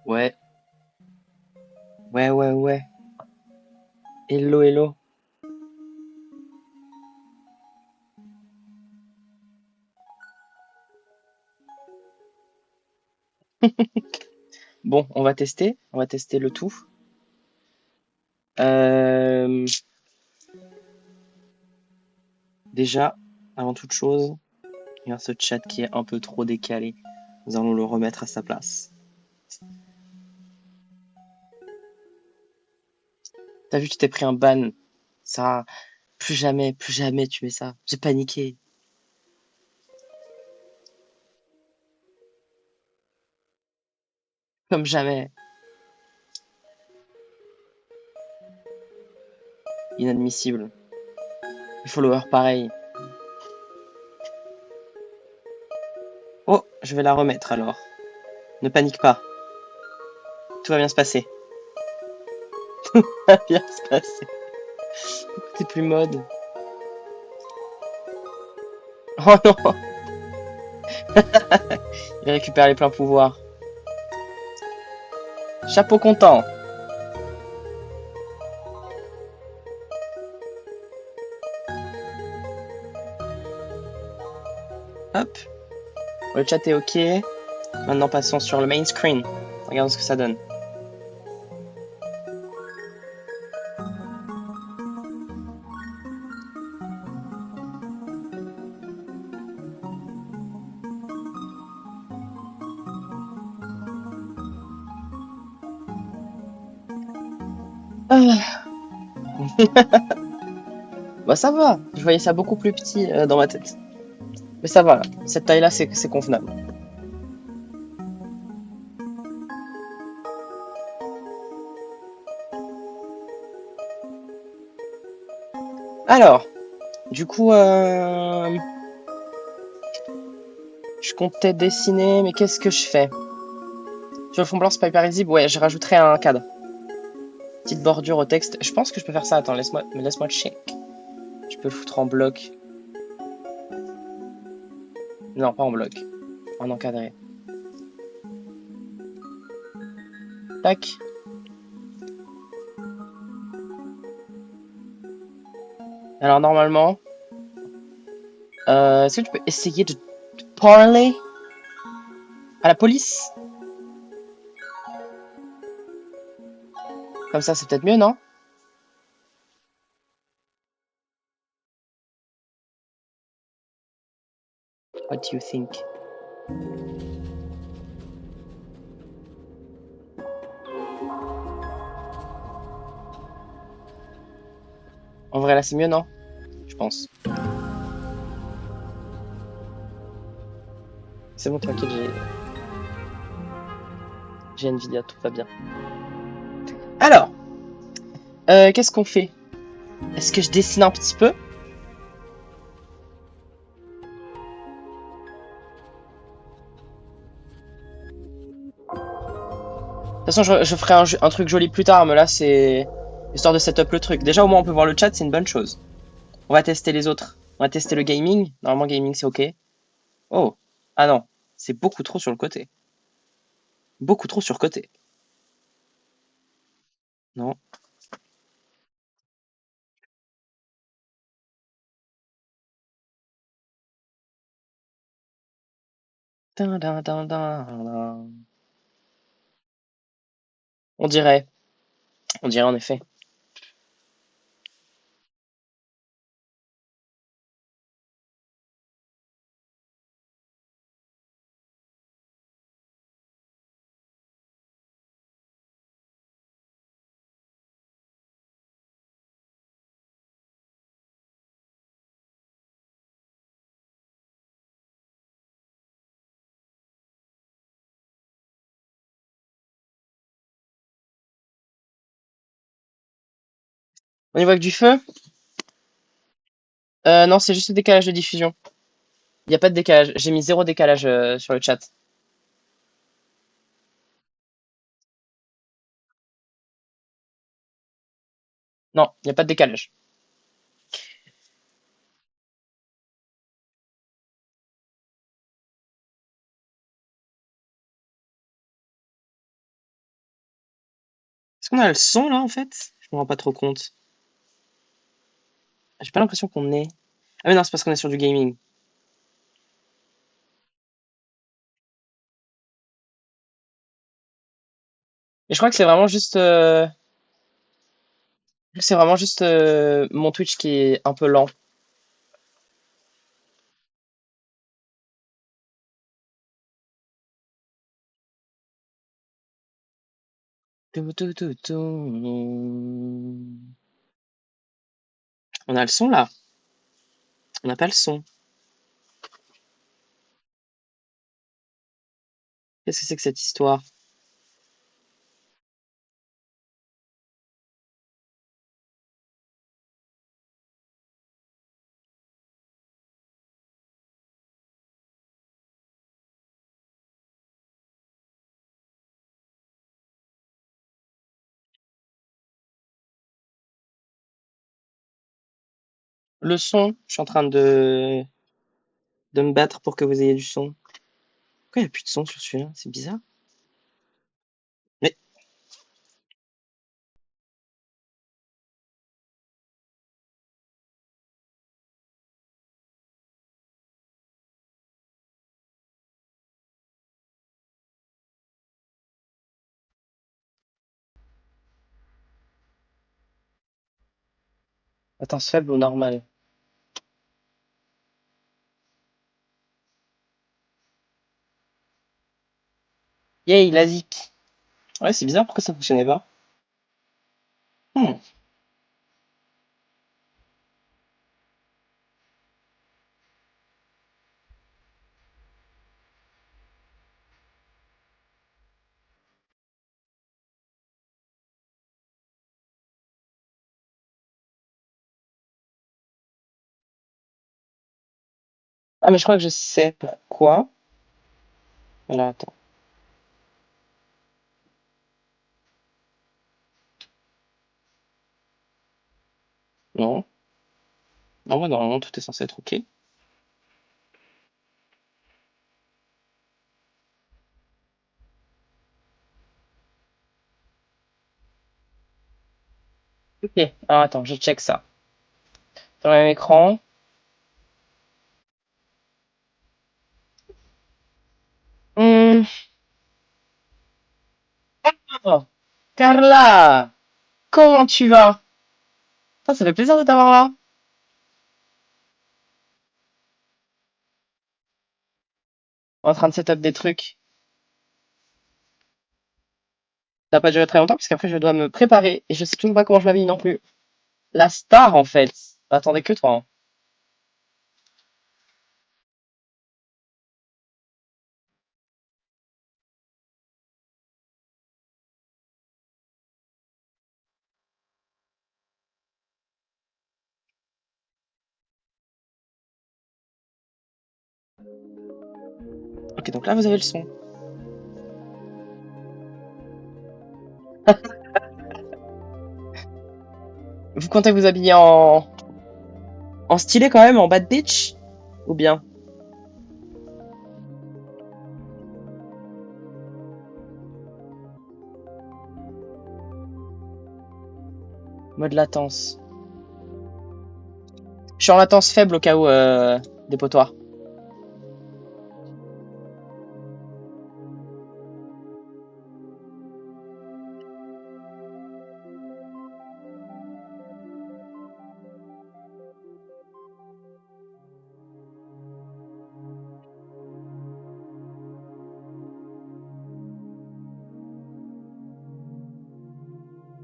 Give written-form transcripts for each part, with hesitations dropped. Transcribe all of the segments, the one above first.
Ouais, ouais. Hello, hello. Bon, on va tester le tout. Euh, déjà, avant toute chose, il y a ce chat qui est un peu trop décalé. Nous allons le remettre à sa place. T'as vu, tu t'es pris un ban. Ça, plus jamais tu mets ça. J'ai paniqué. Comme jamais. Inadmissible. Les followers, pareil. Oh, je vais la remettre alors. Ne panique pas. Tout va bien se passer. Tout va bien se passer. C'est plus mode. Oh non, il récupère les pleins pouvoirs. Chapeau content. Hop, le chat est ok. Maintenant passons sur le main screen. Regardons ce que ça donne. Ah. Bah ça va, je voyais ça beaucoup plus petit dans ma tête. Mais ça va, cette taille-là c'est convenable. Alors, du coup, je comptais dessiner, mais qu'est-ce que je fais? Sur le fond blanc, c'est pas hyper lisible. Ouais, je rajouterai un cadre. Petite bordure au texte. Je pense que je peux faire ça. Attends, laisse-moi check. Je peux le foutre en bloc. Non, pas en bloc. En encadré. Tac. Alors normalement, est-ce que tu peux essayer de parler à la police? Comme ça, c'est peut-être mieux, non? What do you think? En vrai, là, c'est mieux, non? Je pense. C'est bon, tranquille, j'ai Nvidia, tout va bien. Alors, qu'est-ce qu'on fait? Est-ce que je dessine un petit peu? De toute façon, je ferai un truc joli plus tard, mais là, c'est histoire de setup le truc. Déjà, au moins, on peut voir le chat, c'est une bonne chose. On va tester les autres. On va tester le gaming. Normalement, gaming, c'est OK. Oh, ah non, c'est beaucoup trop sur le côté. Beaucoup trop sur côté. Non. Dun, dun, dun, dun, dun. On dirait. On dirait en effet. On y voit que du feu? Non, c'est juste le décalage de diffusion. Il n'y a pas de décalage. J'ai mis zéro décalage sur le chat. Non, il n'y a pas de décalage. Est-ce qu'on a le son là en fait? Je me rends pas trop compte. J'ai pas l'impression qu'on est. Ah mais non, c'est parce qu'on est sur du gaming. Et je crois que c'est vraiment juste mon Twitch qui est un peu lent. Tout, tout, tout, tout. On a le son là. On n'a pas le son. Qu'est-ce que c'est que cette histoire? Le son, je suis en train de me battre pour que vous ayez du son. Pourquoi il n'y a plus de son sur celui-là? C'est bizarre. Mais latence faible ou normale? Yay, la zik. Ouais, c'est bizarre, pourquoi ça fonctionnait pas? Hmm. Ah, mais je crois que je sais pourquoi. Alors, attends. Non. Non, ouais, normalement, tout est censé être OK. OK. Alors, attends, je check ça. Sur le même écran. Hmm. Oh. Carla! Comment tu vas? Ça fait plaisir de t'avoir là. En train de setup des trucs. Ça n'a pas duré très longtemps, parce qu'après, je dois me préparer. Et je sais toujours pas comment je m'habille non plus. La star, en fait. Attendez que toi, hein. Ok, donc là, vous avez le son. Vous comptez vous habiller en stylé quand même, en bad bitch? Ou bien? Mode latence. Je suis en latence faible au cas où, dépotoir.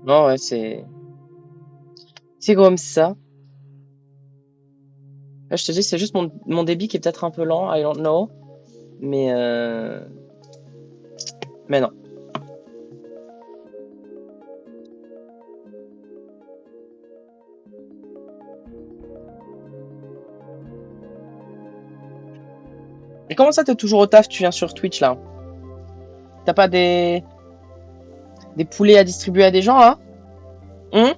Non, ouais, c'est comme ça. Là, je te dis, c'est juste mon débit qui est peut-être un peu lent, I don't know. Mais, euh... mais non. Et comment ça, t'es toujours au taf, tu viens sur Twitch, là? T'as pas des poulets à distribuer à des gens, là? Hum?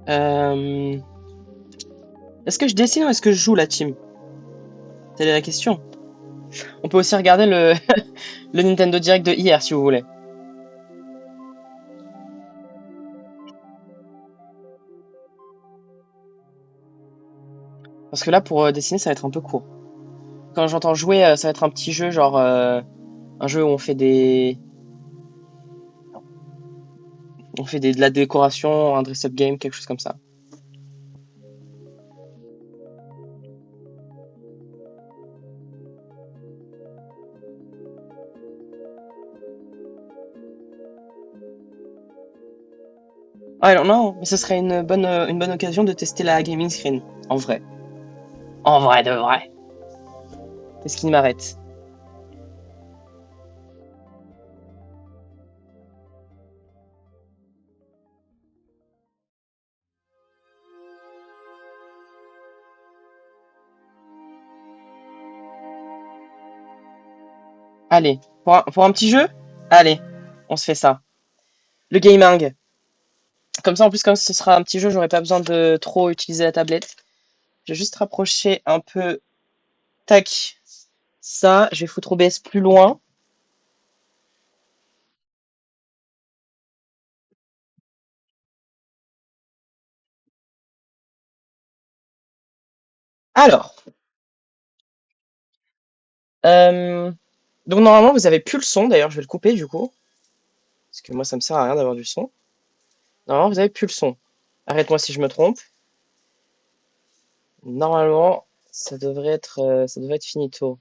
Euh, Est-ce que je dessine ou est-ce que je joue la team? Telle est la question. On peut aussi regarder le Nintendo Direct de hier si vous voulez. Parce que là, pour dessiner, ça va être un peu court. Quand j'entends jouer, ça va être un petit jeu, genre un jeu où on fait de la décoration, un dress-up game, quelque chose comme ça. Ah non, non, mais ce serait une bonne occasion de tester la gaming screen, en vrai. En vrai de vrai. Qu'est-ce qui m'arrête? Allez, pour un petit jeu? Allez, on se fait ça. Le gaming. Comme ça, en plus, comme ce sera un petit jeu, j'aurai pas besoin de trop utiliser la tablette. Je vais juste rapprocher un peu. Tac. Ça, je vais foutre OBS plus loin. Alors, euh, donc normalement, vous avez plus le son. D'ailleurs, je vais le couper du coup. Parce que moi, ça me sert à rien d'avoir du son. Normalement, vous avez plus le son. Arrête-moi si je me trompe. Normalement, ça devrait être finito.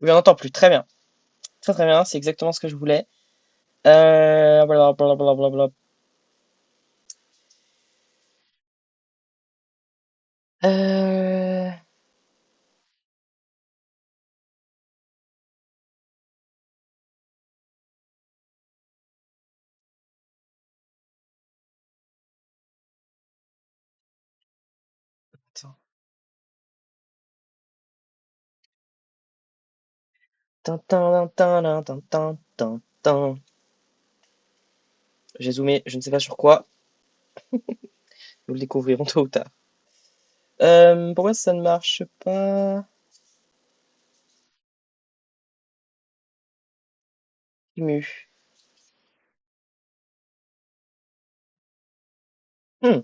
Oui, on n'entend plus. Très bien. Très très bien. C'est exactement ce que je voulais. Blablabla. Euh... Attends. Tin, tin, tin, tin, tin, tin, tin, tin. J'ai zoomé, je ne sais pas sur quoi. Nous le découvrirons tôt ou tard. Pourquoi ça ne marche pas? Mu. Hmm.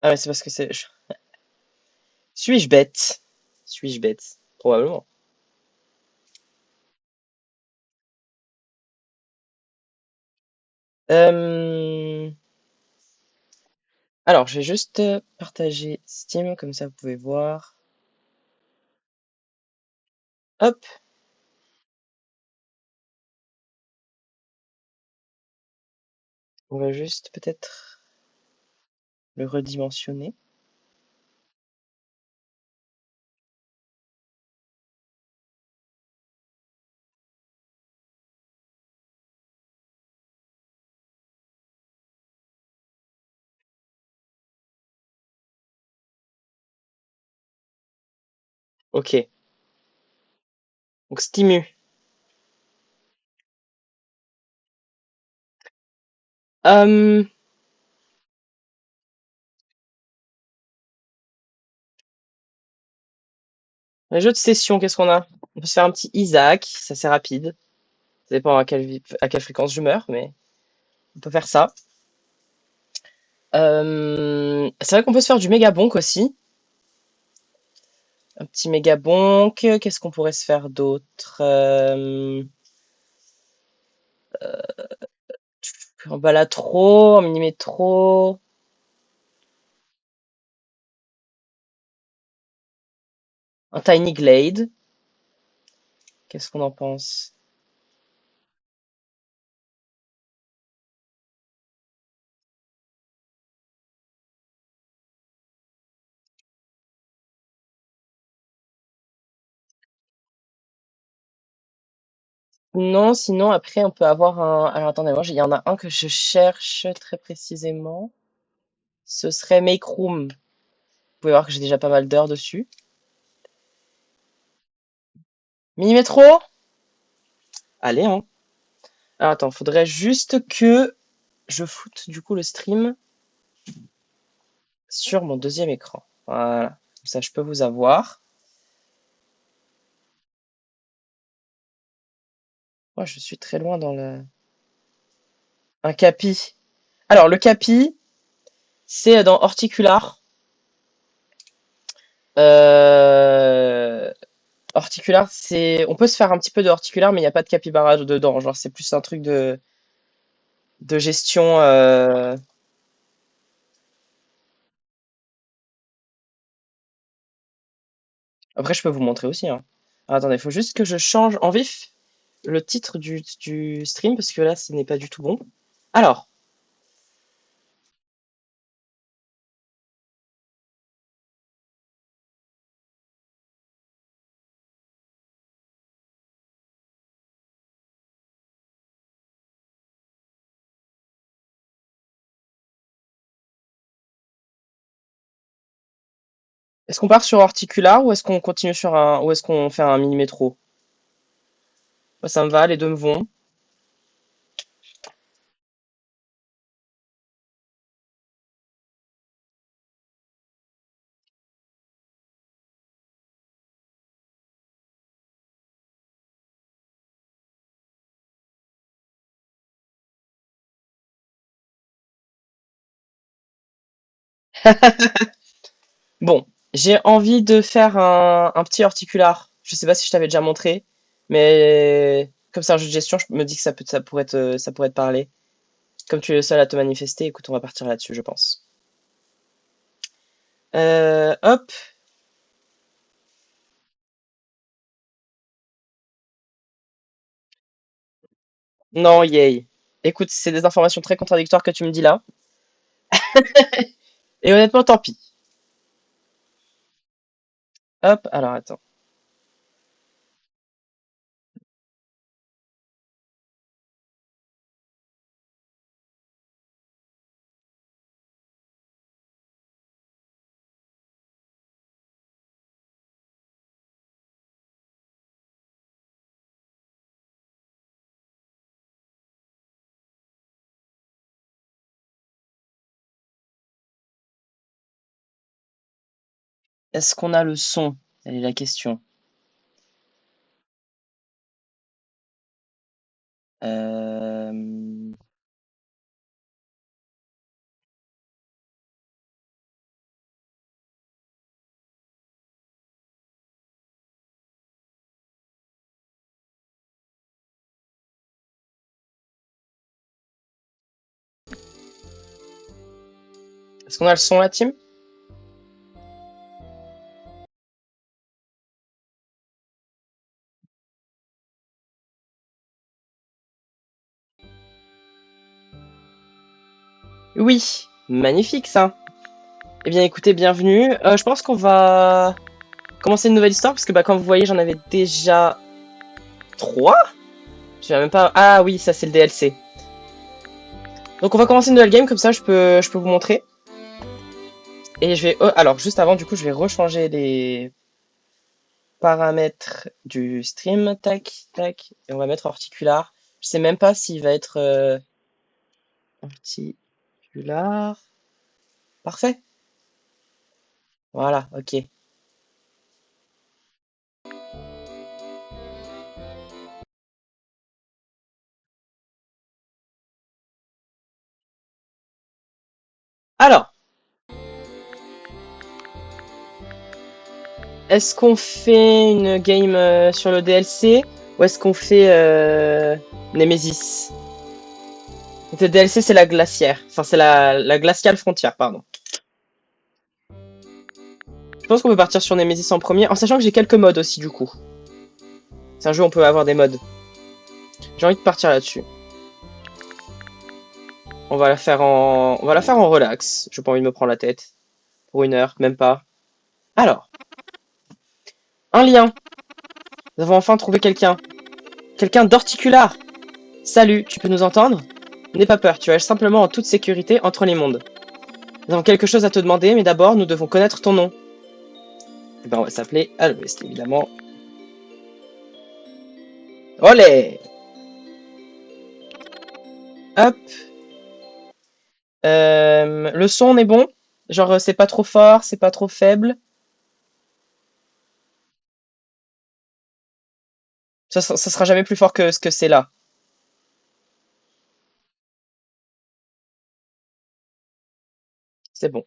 Ah ouais, c'est parce que c'est. Suis-je bête? Suis-je bête? Probablement. Euh, Alors, je vais juste partager Steam, comme ça vous pouvez voir. Hop, on va juste peut-être le redimensionner. Ok, donc Stimu. Euh, les jeux de session, qu'est-ce qu'on a? On peut se faire un petit Isaac, ça c'est rapide. Ça dépend à quelle fréquence je meurs, mais on peut faire ça. C'est vrai qu'on peut se faire du méga bonk aussi. Un petit méga bonk. Qu'est-ce qu'on pourrait se faire d'autre? Un balatro, un mini métro, un tiny glade. Qu'est-ce qu'on en pense? Non, sinon après on peut avoir un. Alors attendez, moi il y en a un que je cherche très précisément. Ce serait Make Room. Vous pouvez voir que j'ai déjà pas mal d'heures dessus. Mini métro? Allez, hein. Alors, attends, faudrait juste que je foute du coup le stream sur mon deuxième écran. Voilà. Comme ça, je peux vous avoir. Moi, je suis très loin dans le... Un capi. Alors, le capi, c'est dans Horticular. Euh... Horticular, c'est... On peut se faire un petit peu de Horticular, mais il n'y a pas de capybara dedans. Genre, c'est plus un truc de gestion. Après, je peux vous montrer aussi, hein. Alors, attendez, il faut juste que je change en vif le titre du stream, parce que là, ce n'est pas du tout bon. Alors, est-ce qu'on part sur Horticular ou est-ce qu'on continue sur un... ou est-ce qu'on fait un mini-métro? Moi, ça me va, les deux me vont. Bon, j'ai envie de faire un petit Horticular. Je sais pas si je t'avais déjà montré, mais comme c'est un jeu de gestion, je me dis que ça pourrait te parler. Comme tu es le seul à te manifester, écoute, on va partir là-dessus, je pense. Hop. Non, yay. Écoute, c'est des informations très contradictoires que tu me dis là. Et honnêtement, tant pis. Hop, alors attends. Est-ce qu'on a le son? Telle est la question. Euh... Est-ce qu'on a le son, la team? Oui, magnifique ça. Eh bien, écoutez, bienvenue. Je pense qu'on va commencer une nouvelle histoire parce que, bah, comme vous voyez, j'en avais déjà trois. Je sais même pas. Ah oui, ça c'est le DLC. Donc, on va commencer une nouvelle game comme ça, je peux vous montrer. Et je vais. Alors, juste avant, du coup, je vais rechanger les paramètres du stream. Tac, tac. Et on va mettre Horticular. Je sais même pas s'il va être Horticular. Parfait. Voilà, ok. Alors, est-ce qu'on fait une game sur le DLC ou est-ce qu'on fait Nemesis? Le DLC, c'est la glacière. Enfin, c'est la glaciale frontière, pardon. Je pense qu'on peut partir sur Nemesis en premier, en sachant que j'ai quelques modes aussi, du coup. C'est un jeu où on peut avoir des modes. J'ai envie de partir là-dessus. On va la faire en relax. J'ai pas envie de me prendre la tête. Pour une heure, même pas. Alors, un lien. Nous avons enfin trouvé quelqu'un. Quelqu'un d'Horticular. Salut, tu peux nous entendre? N'aie pas peur, tu es simplement en toute sécurité entre les mondes. Nous avons quelque chose à te demander, mais d'abord, nous devons connaître ton nom. Eh ben, on va s'appeler Alwest, évidemment. Olé! Hop. Le son, on est bon? Genre, c'est pas trop fort, c'est pas trop faible. Ça sera jamais plus fort que ce que c'est là. C'est bon.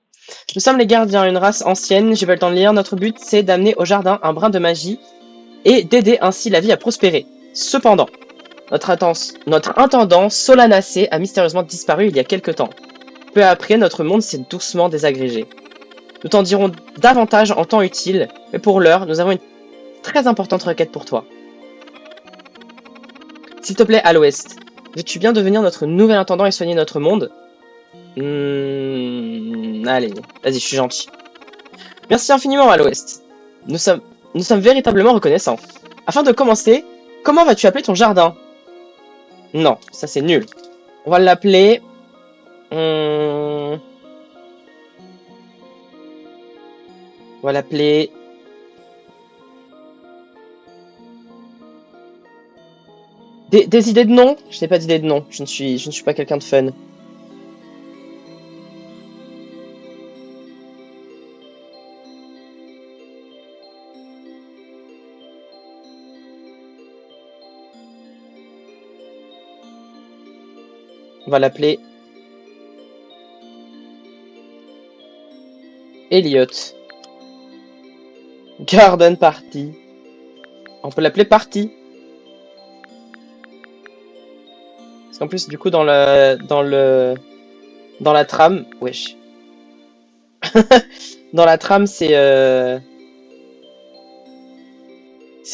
Nous sommes les gardiens, une race ancienne. J'ai pas le temps de lire. Notre but, c'est d'amener au jardin un brin de magie et d'aider ainsi la vie à prospérer. Cependant, notre intendant Solanacé a mystérieusement disparu il y a quelque temps. Peu après, notre monde s'est doucement désagrégé. Nous t'en dirons davantage en temps utile, mais pour l'heure, nous avons une très importante requête pour toi. S'il te plaît, à l'ouest, veux-tu bien devenir notre nouvel intendant et soigner notre monde? Allez, vas-y, je suis gentil. Merci infiniment, à l'ouest. Nous sommes, nous sommes véritablement reconnaissants. Afin de commencer, comment vas-tu appeler ton jardin? Non, ça c'est nul. On va l'appeler... On va l'appeler... Des idées de nom? Je n'ai pas d'idée de nom. Je ne suis pas quelqu'un de fun. On va l'appeler... Elliot. Garden Party. On peut l'appeler Party. Parce qu'en plus, du coup, dans la trame... Wesh. Dans la trame, c'est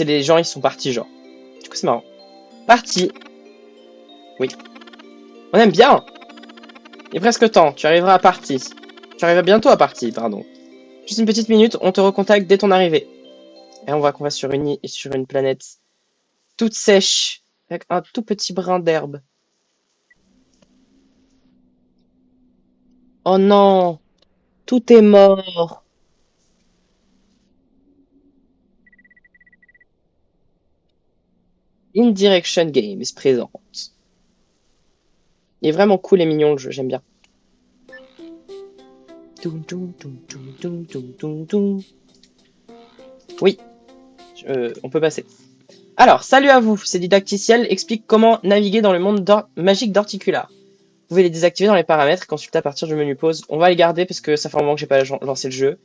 les gens, ils sont partis, genre. Du coup, c'est marrant. Parti. Oui. On aime bien. Il est presque temps. Tu arriveras à partie. Tu arriveras bientôt à partie, pardon. Juste une petite minute, on te recontacte dès ton arrivée. Et on voit qu'on va sur une planète toute sèche, avec un tout petit brin d'herbe. Oh non, tout est mort. Indirection Games présente. Il est vraiment cool et mignon le jeu, j'aime bien. Oui, on peut passer. Alors, salut à vous, c'est Didacticiel explique comment naviguer dans le monde magique d'Horticular. Vous pouvez les désactiver dans les paramètres et consulter à partir du menu pause. On va les garder parce que ça fait un moment que j'ai pas lancé le jeu.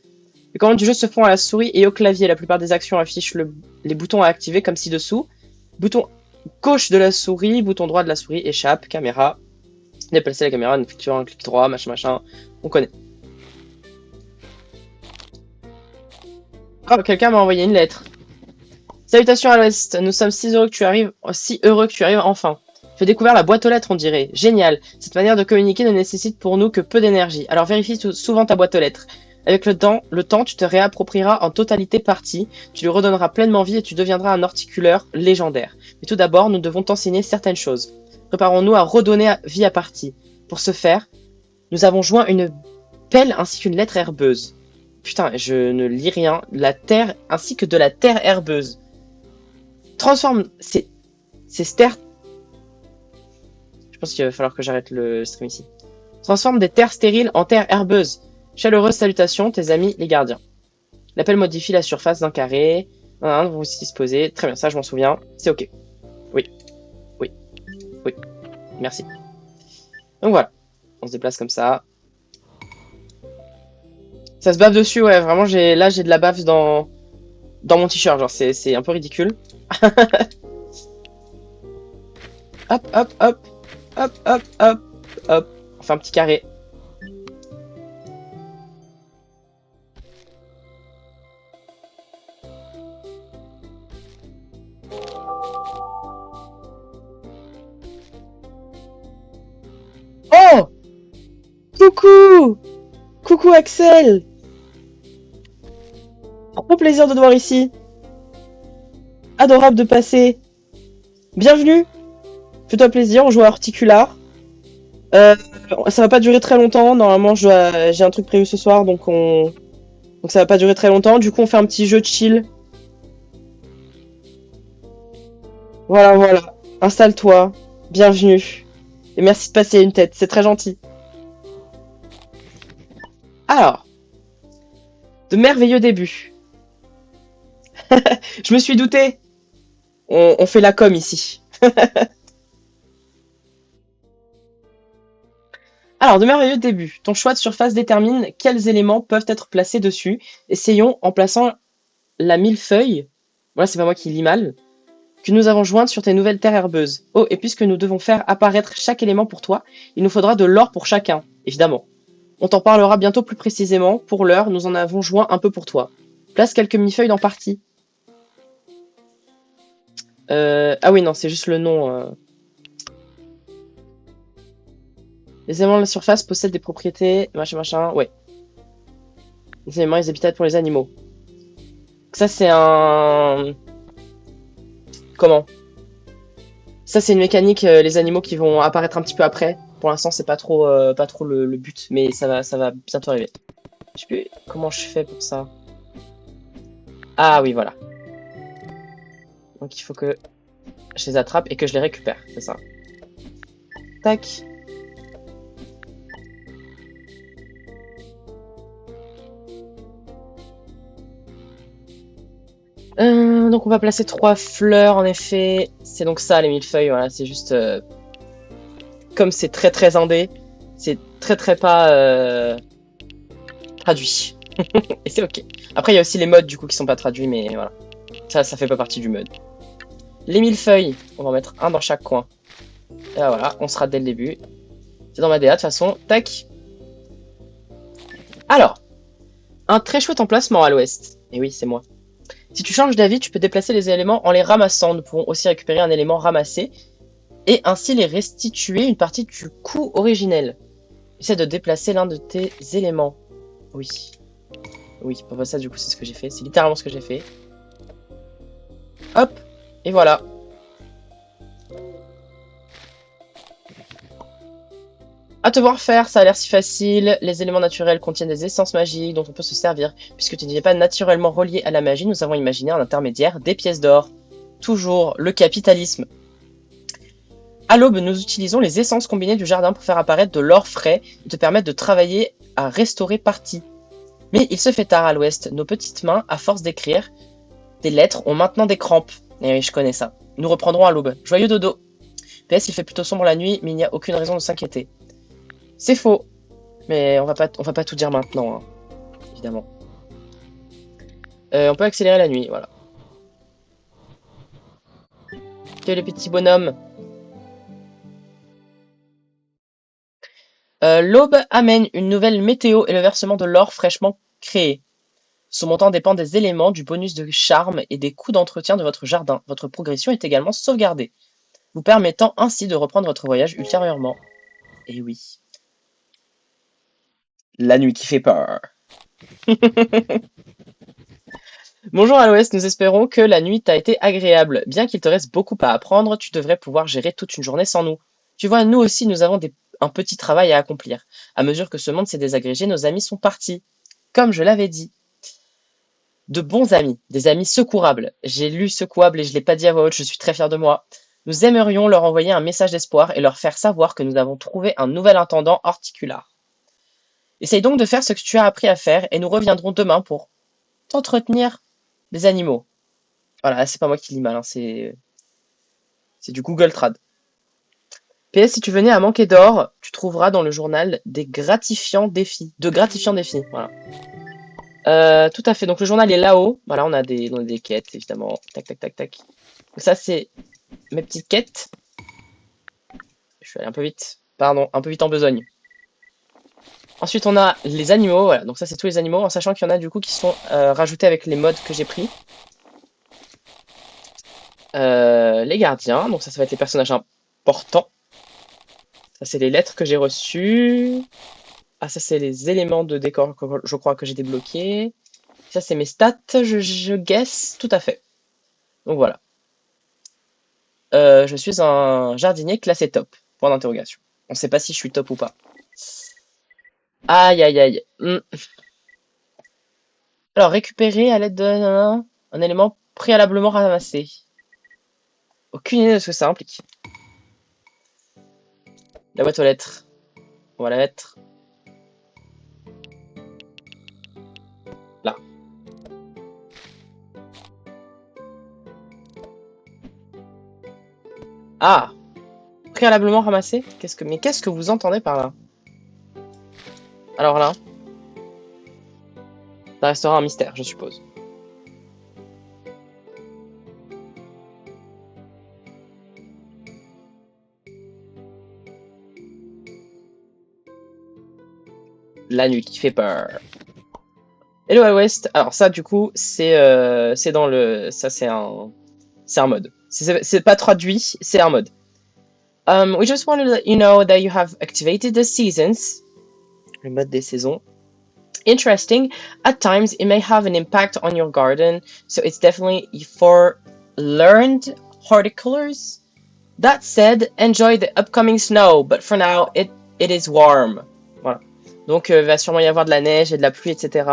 Les commandes du jeu se font à la souris et au clavier. La plupart des actions affichent les boutons à activer comme ci-dessous. Bouton gauche de la souris, bouton droit de la souris, échappe, caméra. Déplacer la caméra, un clic droit, machin, on connaît. Oh, quelqu'un m'a envoyé une lettre. Salutations à l'ouest, nous sommes si heureux que tu arrives enfin. Tu as découvert la boîte aux lettres, on dirait. Génial. Cette manière de communiquer ne nécessite pour nous que peu d'énergie. Alors vérifie souvent ta boîte aux lettres. Avec le temps, tu te réapproprieras en totalité partie, tu lui redonneras pleinement vie et tu deviendras un horticuleur légendaire. Mais tout d'abord, nous devons t'enseigner certaines choses. Préparons-nous à redonner vie à partie. Pour ce faire, nous avons joint une pelle ainsi qu'une lettre herbeuse. Putain, je ne lis rien. La terre ainsi que de la terre herbeuse. Transforme ces terres... Je pense qu'il va falloir que j'arrête le stream ici. Transforme des terres stériles en terres herbeuses. Chaleureuse salutation, tes amis les gardiens. L'appel modifie la surface d'un carré. Vous vous disposez. Très bien, ça je m'en souviens. C'est ok. Oui. Oui. Oui. Merci. Donc voilà. On se déplace comme ça. Ça se bave dessus, ouais. Vraiment, là j'ai de la bave dans mon t-shirt. Genre, c'est un peu ridicule. Hop, hop, hop. Hop, hop, hop, hop. On fait un petit carré. Oh! Coucou! Coucou Axel! Trop plaisir de te voir ici. Adorable de passer. Bienvenue. Fais-toi plaisir, on joue à Horticular. Ça va pas durer très longtemps. Normalement, j'ai un truc prévu ce soir, donc ça va pas durer très longtemps. Du coup, on fait un petit jeu de chill. Voilà, voilà. Installe-toi. Bienvenue. Et merci de passer une tête, c'est très gentil. Alors, de merveilleux débuts. Je me suis douté. On fait la com ici. Alors, de merveilleux débuts. Ton choix de surface détermine quels éléments peuvent être placés dessus. Essayons en plaçant la millefeuille. Voilà, c'est pas moi qui lis mal. Que nous avons jointe sur tes nouvelles terres herbeuses. Oh, et puisque nous devons faire apparaître chaque élément pour toi, il nous faudra de l'or pour chacun, évidemment. On t'en parlera bientôt plus précisément. Pour l'heure, nous en avons joint un peu pour toi. Place quelques millefeuilles dans partie. Ah oui, non, c'est juste le nom. Les éléments de la surface possèdent des propriétés, machin, ouais. Les éléments, ils habitent pour les animaux. Ça, c'est un... Comment? Ça, c'est une mécanique, les animaux qui vont apparaître un petit peu après. Pour l'instant, c'est pas trop le but, mais ça va bientôt arriver. Je sais plus comment je fais pour ça. Ah oui, voilà. Donc, il faut que je les attrape et que je les récupère, c'est ça. Tac. Donc on va placer 3 fleurs en effet. C'est donc ça les millefeuilles, voilà, c'est juste comme c'est très très indé, c'est très pas traduit. Et c'est ok. Après il y a aussi les modes du coup qui sont pas traduits mais voilà. Ça fait pas partie du mode. Les millefeuilles, on va en mettre un dans chaque coin. Et là, voilà, on sera dès le début. C'est dans ma DA de toute façon. Tac. Alors, un très chouette emplacement à l'ouest. Et oui, c'est moi. Si tu changes d'avis, tu peux déplacer les éléments en les ramassant. Nous pouvons aussi récupérer un élément ramassé et ainsi les restituer une partie du coût originel. Essaie de déplacer l'un de tes éléments. Oui. Oui, bah ça du coup c'est ce que j'ai fait. C'est littéralement ce que j'ai fait. Hop. Et voilà. À te voir faire, ça a l'air si facile. Les éléments naturels contiennent des essences magiques dont on peut se servir. Puisque tu n'es pas naturellement relié à la magie, nous avons imaginé un intermédiaire, des pièces d'or. Toujours le capitalisme. À l'aube, nous utilisons les essences combinées du jardin pour faire apparaître de l'or frais et te permettre de travailler à restaurer partie. Mais il se fait tard à l'ouest. Nos petites mains, à force d'écrire des lettres, ont maintenant des crampes. Eh oui, je connais ça. Nous reprendrons à l'aube. Joyeux dodo. PS, il fait plutôt sombre la nuit, mais il n'y a aucune raison de s'inquiéter. C'est faux. Mais on va pas tout dire maintenant, hein, évidemment. On peut accélérer la nuit, voilà. Que les petits bonhommes. L'aube amène une nouvelle météo et le versement de l'or fraîchement créé. Son montant dépend des éléments, du bonus de charme et des coûts d'entretien de votre jardin. Votre progression est également sauvegardée, vous permettant ainsi de reprendre votre voyage ultérieurement. Et oui. La nuit qui fait peur. Bonjour à l'Ouest, nous espérons que la nuit t'a été agréable. Bien qu'il te reste beaucoup à apprendre, tu devrais pouvoir gérer toute une journée sans nous. Tu vois, nous aussi, nous avons un petit travail à accomplir. À mesure que ce monde s'est désagrégé, nos amis sont partis. Comme je l'avais dit. De bons amis, des amis secourables. J'ai lu secourable et je l'ai pas dit à voix haute, je suis très fier de moi. Nous aimerions leur envoyer un message d'espoir et leur faire savoir que nous avons trouvé un nouvel intendant horticulard. Essaye donc de faire ce que tu as appris à faire et nous reviendrons demain pour t'entretenir des animaux. Voilà, c'est pas moi qui lis mal, hein, c'est du Google Trad. PS, si tu venais à manquer d'or, tu trouveras dans le journal des gratifiants défis. De gratifiants défis, voilà. Tout à fait, donc le journal est là-haut. Voilà, on a des quêtes, évidemment. Tac, tac, tac, tac. Donc ça, c'est mes petites quêtes. Je suis allé un peu vite. Pardon, un peu vite en besogne. Ensuite, on a les animaux. Voilà, donc ça, c'est tous les animaux, en sachant qu'il y en a du coup qui sont rajoutés avec les modes que j'ai pris. Les gardiens, donc ça va être les personnages importants. Ça, c'est les lettres que j'ai reçues. Ah, ça, c'est les éléments de décor que je crois que j'ai débloqués. Ça, c'est mes stats, je guesse. Tout à fait. Donc voilà. Je suis un jardinier classé top. Point d'interrogation. On ne sait pas si je suis top ou pas. Aïe, aïe, aïe. Alors, récupérer à l'aide d'un élément préalablement ramassé. Aucune idée de ce que ça implique. La boîte aux lettres. On va la mettre là. Ah! Préalablement ramassé? Mais qu'est-ce que vous entendez par là? Alors là, ça restera un mystère, je suppose. La nuit qui fait peur. Hello à West. Alors ça, du coup, c'est dans le, ça c'est un mode. C'est pas traduit, c'est un mode. We just want to let you know that you have activated the seasons, le mode des saisons. Interesting. At times, it may have an impact on your garden, so it's definitely for learned horticultors. That said, enjoy the upcoming snow, but for now, it is warm. Voilà. Donc, il va sûrement y avoir de la neige et de la pluie, etc.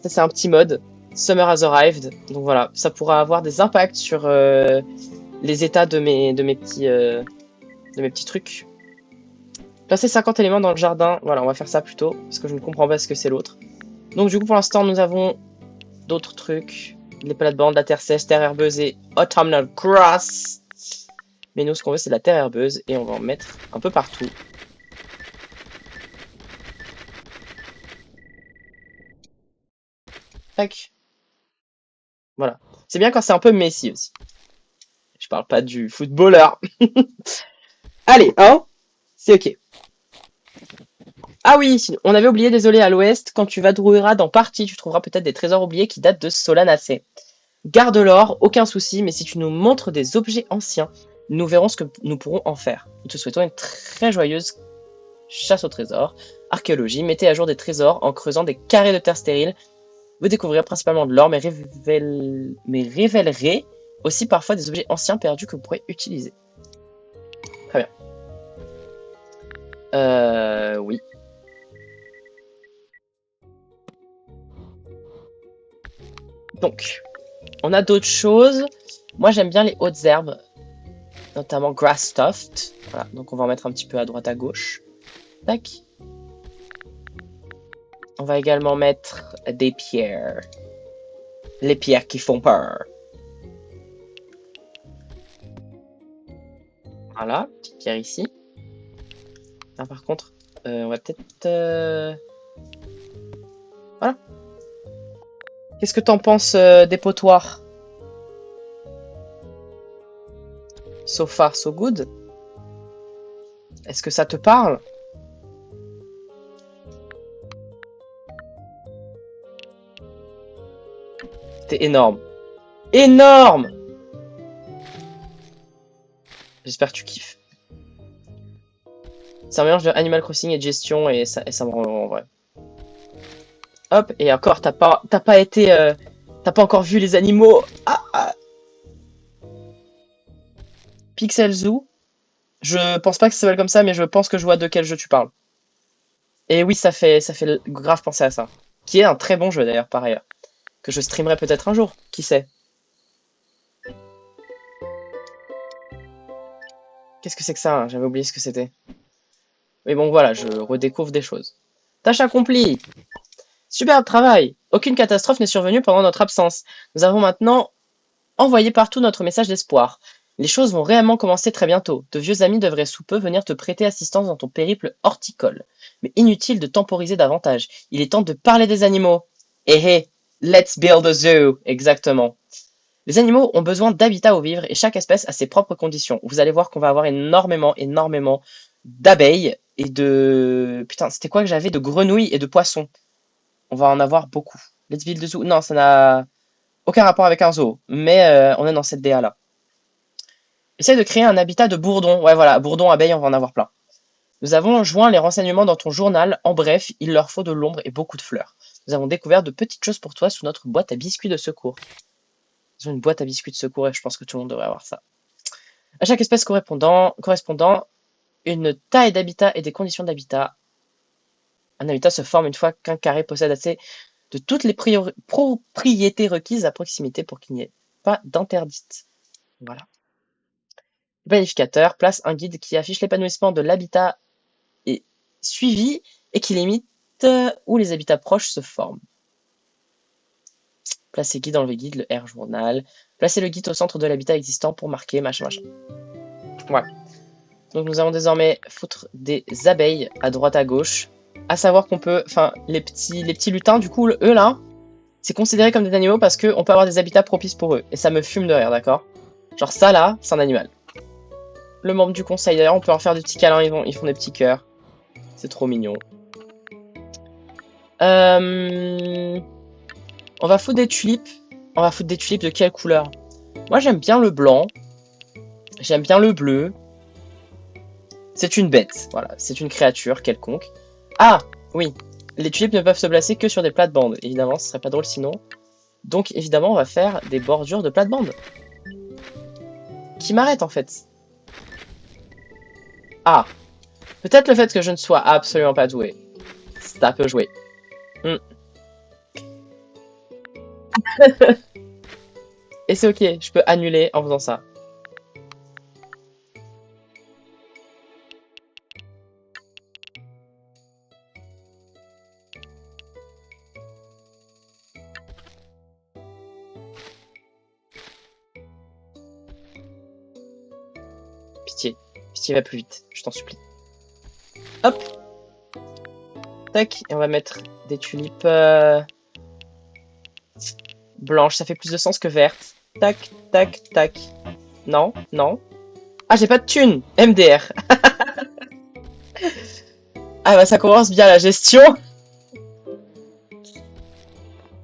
Ça, c'est un petit mode. Summer has arrived. Donc voilà, ça pourra avoir des impacts sur les états de mes petits trucs. Placer 50 éléments dans le jardin. Voilà, on va faire ça plutôt, parce que je ne comprends pas ce que c'est l'autre. Donc du coup, pour l'instant, nous avons d'autres trucs. Les plates-bandes, la terre sèche, terre herbeuse et autumnal grass. Mais nous, ce qu'on veut, c'est de la terre herbeuse, et on va en mettre un peu partout. Tac. Voilà. C'est bien quand c'est un peu messy aussi. Je parle pas du footballeur. Allez, hein? C'est ok. Ah oui, on avait oublié, désolé, à l'ouest, quand tu vadrouilleras dans Partie, tu trouveras peut-être des trésors oubliés qui datent de Solanacé. Garde l'or, aucun souci, mais si tu nous montres des objets anciens, nous verrons ce que nous pourrons en faire. Nous te souhaitons une très joyeuse chasse au trésor. Archéologie, mettez à jour des trésors en creusant des carrés de terre stérile. Vous découvrirez principalement de l'or, mais révélerez aussi parfois des objets anciens perdus que vous pourrez utiliser. Très bien. Oui. Donc, on a d'autres choses. Moi, j'aime bien les hautes herbes, notamment grass stuffed. Voilà, donc on va en mettre un petit peu à droite à gauche. Tac. On va également mettre des pierres. Les pierres qui font peur. Voilà, petite pierre ici. Là, par contre, on va peut-être... Voilà. Qu'est-ce que t'en penses des potoirs? So far, so good. Est-ce que ça te parle? C'était énorme. Énorme! J'espère que tu kiffes. C'est un mélange de Animal Crossing et de gestion et ça me rend en vrai. Hop, et encore, t'as pas été... t'as pas encore vu les animaux. Pixel Zoo. Je pense pas que ça s'appelle comme ça, mais je pense que je vois de quel jeu tu parles. Et oui, ça fait grave penser à ça. Qui est un très bon jeu d'ailleurs, par ailleurs. Que je streamerai peut-être un jour, qui sait. Qu'est-ce que c'est que ça, hein? J'avais oublié ce que c'était. Mais bon, voilà, je redécouvre des choses. Tâche accomplie! Superbe travail! Aucune catastrophe n'est survenue pendant notre absence. Nous avons maintenant envoyé partout notre message d'espoir. Les choses vont réellement commencer très bientôt. De vieux amis devraient sous peu venir te prêter assistance dans ton périple horticole. Mais inutile de temporiser davantage. Il est temps de parler des animaux. Eh eh, let's build a zoo. Exactement. Les animaux ont besoin d'habitat où vivre et chaque espèce a ses propres conditions. Vous allez voir qu'on va avoir énormément d'abeilles et de... Putain, c'était quoi que j'avais? De grenouilles et de poissons. On va en avoir beaucoup. Let's build a zoo. Non, ça n'a aucun rapport avec un zoo. Mais on est dans cette DA-là. Essaye de créer un habitat de bourdons. Ouais, voilà, bourdons, abeilles, on va en avoir plein. Nous avons joint les renseignements dans ton journal. En bref, il leur faut de l'ombre et beaucoup de fleurs. Nous avons découvert de petites choses pour toi sous notre boîte à biscuits de secours. Ils ont une boîte à biscuits de secours et je pense que tout le monde devrait avoir ça. À chaque espèce correspondant une taille d'habitat et des conditions d'habitat. Un habitat se forme une fois qu'un carré possède assez de toutes les propriétés requises à proximité pour qu'il n'y ait pas d'interdite. Voilà. Le planificateur place un guide qui affiche l'épanouissement de l'habitat et suivi et qui limite où les habitats proches se forment. Placez guide, enlevez guide, le R journal. Placez le guide au centre de l'habitat existant pour marquer machin machin. Voilà. Donc nous allons désormais foutre des abeilles à droite à gauche. À savoir qu'on peut, enfin les petits lutins, du coup, eux là, c'est considéré comme des animaux parce qu'on peut avoir des habitats propices pour eux. Et ça me fume de rire, d'accord? Genre ça là, c'est un animal. Le membre du conseil, d'ailleurs, on peut leur faire des petits câlins, ils font des petits cœurs. C'est trop mignon. On va foutre des tulipes. On va foutre des tulipes de quelle couleur? Moi j'aime bien le blanc. J'aime bien le bleu. C'est une bête, voilà. C'est une créature quelconque. Ah, oui. Les tulipes ne peuvent se placer que sur des plates-bandes. Évidemment, ce serait pas drôle sinon. Donc évidemment, on va faire des bordures de plates-bandes. Qui m'arrête en fait. Ah. Peut-être le fait que je ne sois absolument pas doué. Ça peut jouer. Hmm. Et c'est ok, je peux annuler en faisant ça. Pitié. Pitié, va plus vite, je t'en supplie. Hop. Tac, et on va mettre des tulipes blanches, ça fait plus de sens que vertes. Tac, tac, tac. Non, non. Ah, j'ai pas de thune. MDR. Ah bah ça commence bien la gestion.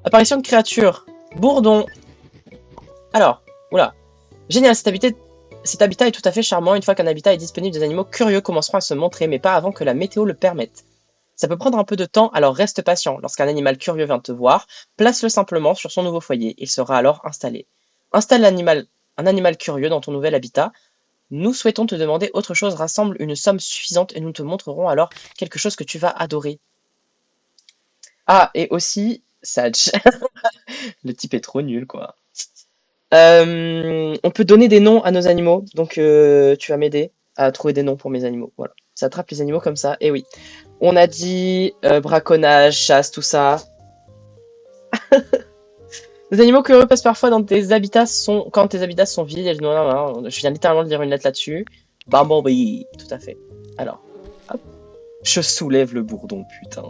Apparition de créatures. Bourdon. Alors, oula. Génial, cet habitat est tout à fait charmant. Une fois qu'un habitat est disponible, des animaux curieux commenceront à se montrer, mais pas avant que la météo le permette. Ça peut prendre un peu de temps, alors reste patient. Lorsqu'un animal curieux vient te voir, place-le simplement sur son nouveau foyer. Il sera alors installé. Installe un animal curieux dans ton nouvel habitat. Nous souhaitons te demander autre chose. Rassemble une somme suffisante et nous te montrerons alors quelque chose que tu vas adorer. Ah, et aussi, Sage. Le type est trop nul, quoi. On peut donner des noms à nos animaux, donc tu vas m'aider à trouver des noms pour mes animaux. Voilà, ça attrape les animaux comme ça. Et oui, on a dit braconnage, chasse, tout ça. Les animaux curieux passent parfois dans tes habitats quand tes habitats sont vides. Et je viens littéralement de lire une lettre là-dessus. Bumblebee, tout à fait. Alors, hop, je soulève le bourdon, putain.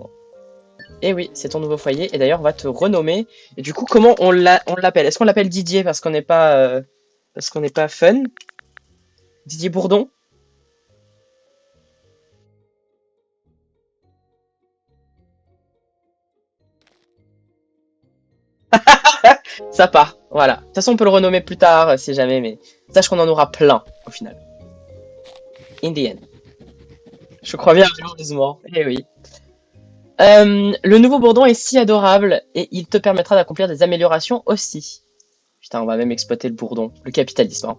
Et oui, c'est ton nouveau foyer. Et d'ailleurs, on va te renommer. Et du coup, comment on l'appelle? Est-ce qu'on l'appelle Didier parce qu'on n'est pas fun? Didier Bourdon? Ça part. Voilà. De toute façon, on peut le renommer plus tard si jamais, mais sache qu'on en aura plein au final. In the end. Je crois bien, malheureusement. Eh oui. Le nouveau bourdon est si adorable et il te permettra d'accomplir des améliorations aussi. Putain, on va même exploiter le bourdon. Le capitalisme, hein.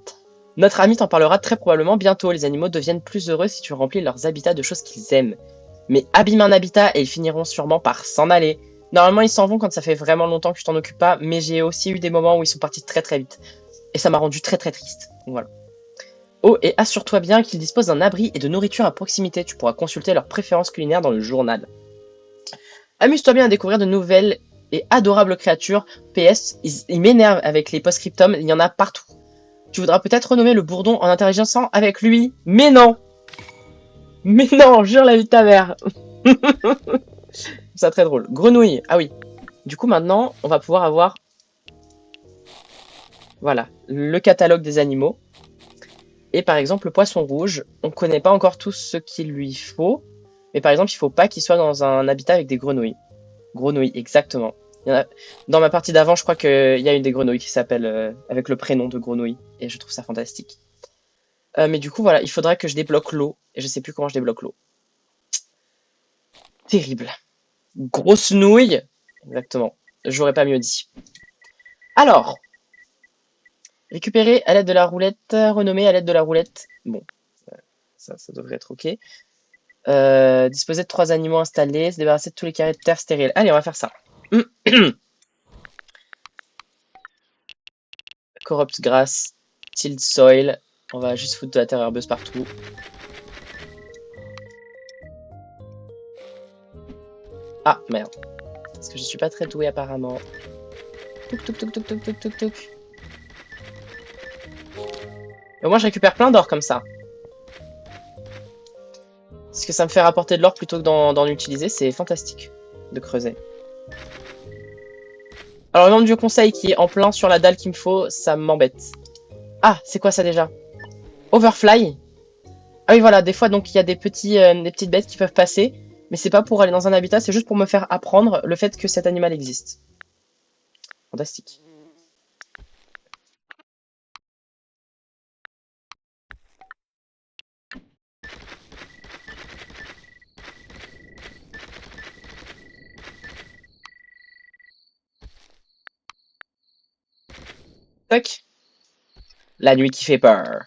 Notre ami t'en parlera très probablement bientôt. Les animaux deviennent plus heureux si tu remplis leurs habitats de choses qu'ils aiment. Mais abîme un habitat et ils finiront sûrement par s'en aller. Normalement, ils s'en vont quand ça fait vraiment longtemps que tu t'en occupes pas, mais j'ai aussi eu des moments où ils sont partis très très vite. Et ça m'a rendu très très triste. Voilà. Oh, et assure-toi bien qu'ils disposent d'un abri et de nourriture à proximité. Tu pourras consulter leurs préférences culinaires dans le journal. Amuse-toi bien à découvrir de nouvelles et adorables créatures. PS, ils m'énervent avec les post-scriptum, il y en a partout. Tu voudras peut-être renommer le bourdon en interagissant avec lui. Mais non! Mais non, jure la vie de ta mère! C'est très drôle. Grenouille, ah oui. Du coup, maintenant, on va pouvoir avoir, voilà, le catalogue des animaux. Et par exemple, le poisson rouge, on ne connaît pas encore tout ce qu'il lui faut. Mais par exemple, il ne faut pas qu'il soit dans un habitat avec des grenouilles. Grenouilles, exactement. Dans ma partie d'avant, je crois qu'il y a une des grenouilles qui s'appelle avec le prénom de grenouille. Et je trouve ça fantastique. Mais du coup, voilà, il faudra que je débloque l'eau. Et je sais plus comment je débloque l'eau. Terrible. Grosse nouille. Exactement. J'aurais pas mieux dit. Alors, récupérer à l'aide de la roulette, renommer à l'aide de la roulette. Bon, ça devrait être ok. Disposer de 3 animaux installés, se débarrasser de tous les carrés de terre stériles. Allez, on va faire ça. Corrupt grass, tilled soil, On va juste foutre de la terre herbeuse partout. Ah, merde. Parce que je suis pas très doué apparemment. Touk touk touk touk touk touk touk touk. Et au moins je récupère plein d'or comme ça. Parce que ça me fait rapporter de l'or plutôt que d'en utiliser, c'est fantastique de creuser. Alors le nombre du conseil qui est en plein sur la dalle qu'il me faut, ça m'embête. Ah, c'est quoi ça déjà? Overfly. Ah oui voilà, des fois donc il y a des petites bêtes qui peuvent passer, mais c'est pas pour aller dans un habitat, c'est juste pour me faire apprendre le fait que cet animal existe. Fantastique. Tac. La nuit qui fait peur.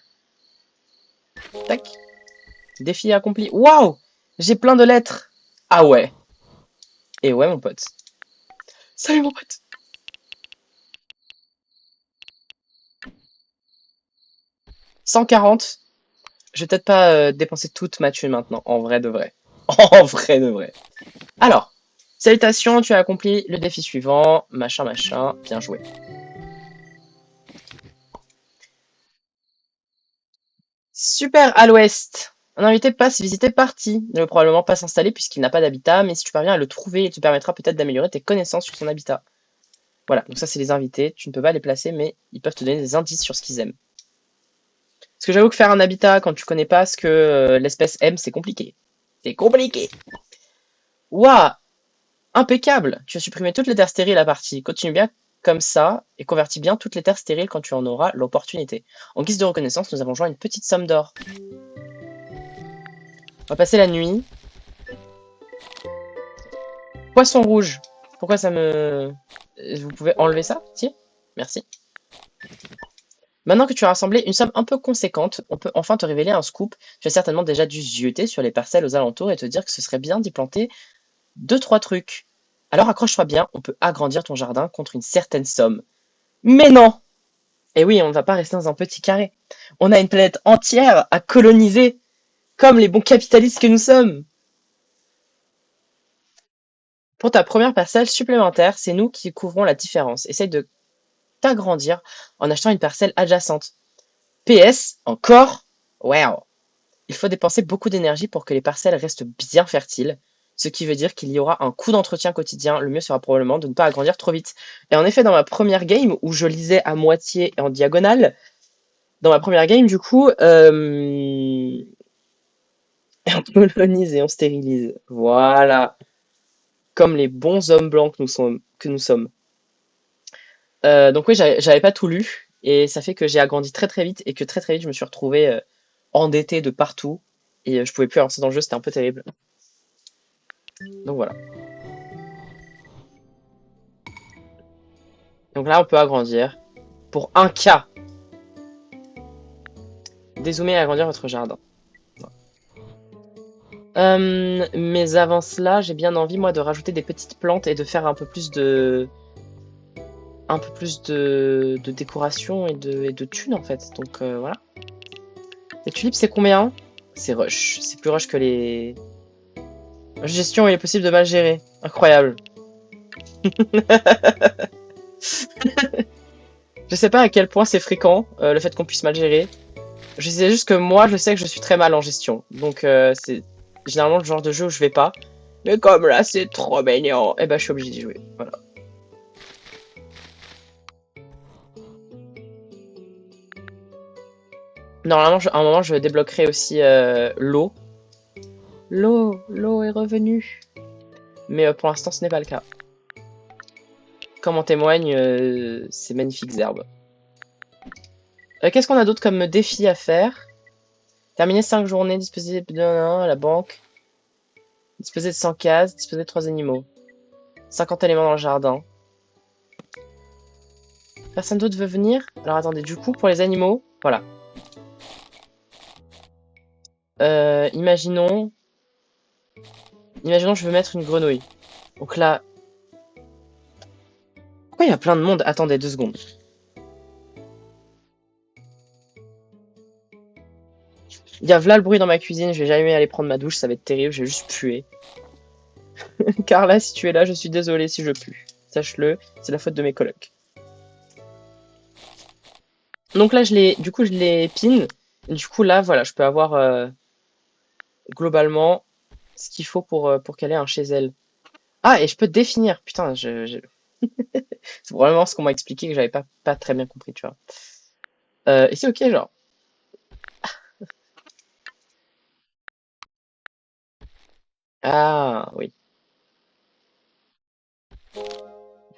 Tac. Défi accompli. Waouh! J'ai plein de lettres. Ah ouais. Et ouais mon pote. Salut mon pote. 140. Je vais peut-être pas dépenser toute ma thune maintenant, en vrai de vrai. En vrai de vrai. Alors, salutations, tu as accompli le défi suivant, machin machin, bien joué. Super à l'ouest. Un invité passe visiter partie. Il ne veut probablement pas s'installer puisqu'il n'a pas d'habitat, mais si tu parviens à le trouver, il te permettra peut-être d'améliorer tes connaissances sur son habitat. Voilà, donc ça c'est les invités, tu ne peux pas les placer, mais ils peuvent te donner des indices sur ce qu'ils aiment. Parce que j'avoue que faire un habitat quand tu connais pas ce que l'espèce aime, c'est compliqué. C'est compliqué. Ouah, impeccable. Tu as supprimé toutes les terres stériles à la partie. Continue bien comme ça et convertis bien toutes les terres stériles quand tu en auras l'opportunité. En guise de reconnaissance, nous avons joint une petite somme d'or. On va passer la nuit. Poisson rouge. Pourquoi ça me... Vous pouvez enlever ça? Si. Merci. Maintenant que tu as rassemblé une somme un peu conséquente, on peut enfin te révéler un scoop. Tu as certainement déjà dû zioter sur les parcelles aux alentours et te dire que ce serait bien d'y planter 2-3 trucs. Alors accroche-toi bien, on peut agrandir ton jardin contre une certaine somme. Mais non! Et oui, on ne va pas rester dans un petit carré. On a une planète entière à coloniser, comme les bons capitalistes que nous sommes. Pour ta première parcelle supplémentaire, c'est nous qui couvrons la différence. Essaye de t'agrandir en achetant une parcelle adjacente. PS, encore? Wow! Il faut dépenser beaucoup d'énergie pour que les parcelles restent bien fertiles, ce qui veut dire qu'il y aura un coût d'entretien quotidien. Le mieux sera probablement de ne pas agrandir trop vite. Et en effet, dans ma première game, où je lisais à moitié et en diagonale, dans ma première game, du coup, on colonise et on stérilise. Voilà. Comme les bons hommes blancs que nous sommes. Donc oui, j'avais pas tout lu, et ça fait que j'ai agrandi très très vite, et que très très vite, je me suis retrouvé endetté de partout, et je pouvais plus avancer dans le jeu, c'était un peu terrible. Donc voilà. Donc là, on peut agrandir. Pour 1K. Dézoomer et agrandir votre jardin. Mais avant cela, j'ai bien envie, moi, de rajouter des petites plantes et de faire un peu plus de... de décoration et de thunes, en fait. Donc, voilà. Les tulipes, c'est combien? C'est rush. C'est plus rush que les... Gestion, il est possible de mal gérer. Incroyable. Je sais pas à quel point c'est fréquent, le fait qu'on puisse mal gérer. Je sais juste que moi, je sais que je suis très mal en gestion. Donc, c'est généralement le genre de jeu où je vais pas. Mais comme là, c'est trop mignon, et ben, je suis obligé d'y jouer. Voilà. Normalement, à un moment, je débloquerai aussi l'eau. L'eau est revenue. Mais pour l'instant, ce n'est pas le cas. Comme en témoignent ces magnifiques herbes. Qu'est-ce qu'on a d'autre comme défi à faire? Terminer 5 journées, disposer de à la banque. Disposer de 100 cases, disposer de 3 animaux. 50 éléments dans le jardin. Personne d'autre veut venir? Alors attendez, du coup, pour les animaux, voilà. Imaginons... Imaginons je veux mettre une grenouille. Donc là... Pourquoi il y a plein de monde? Attendez 2 secondes. Il y a là le bruit dans ma cuisine, je vais jamais aller prendre ma douche, ça va être terrible, je vais juste puer. Carla, si tu es là, je suis désolé si je pue. Sache-le, c'est la faute de mes colocs. Donc là, du coup, je les pin. Et du coup, là, voilà, je peux avoir globalement ce qu'il faut pour qu'elle ait un chez elle. Ah, et je peux définir. Putain, c'est probablement ce qu'on m'a expliqué que j'avais pas très bien compris, tu vois. Et c'est ok, genre. Ah, oui.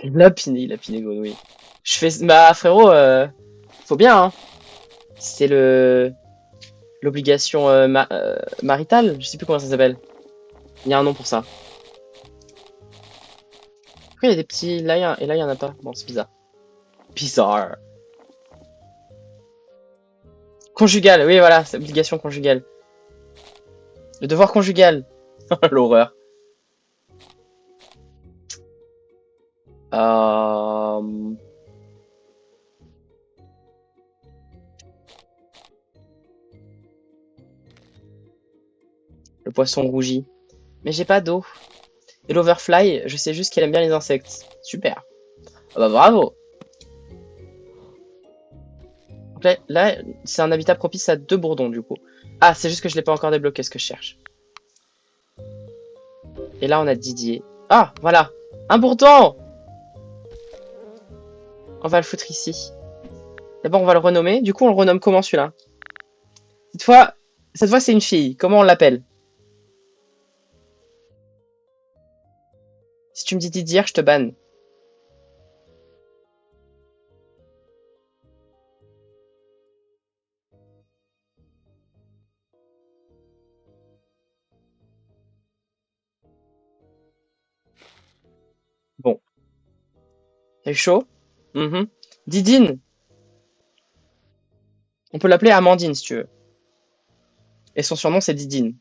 La Pinégo, oui. Je fais. Bah, frérot, faut bien, hein. C'est l'obligation maritale. Je sais plus comment ça s'appelle. Il y a un nom pour ça. Pourquoi il y a des petits. Là, et là, il y en a pas. Bon, c'est bizarre. Bizarre. Conjugal, oui, voilà, c'est obligation conjugale. Le devoir conjugal. L'horreur. Euh... Le poisson rougit. Mais j'ai pas d'eau. Et l'overfly, je sais juste qu'elle aime bien les insectes. Super. Ah bah bravo. Donc là c'est un habitat propice à 2 bourdons du coup. Ah, c'est juste que je l'ai pas encore débloqué ce que je cherche. Et là on a Didier. Ah, voilà. Un bourdon. On va le foutre ici. D'abord on va le renommer. Du coup on le renomme comment celui-là? Cette fois c'est une fille. Comment on l'appelle? Si tu me dis Didier, je te banne. Bon. T'as eu chaud? Mhm. Didine. On peut l'appeler Amandine si tu veux. Et son surnom c'est Didine.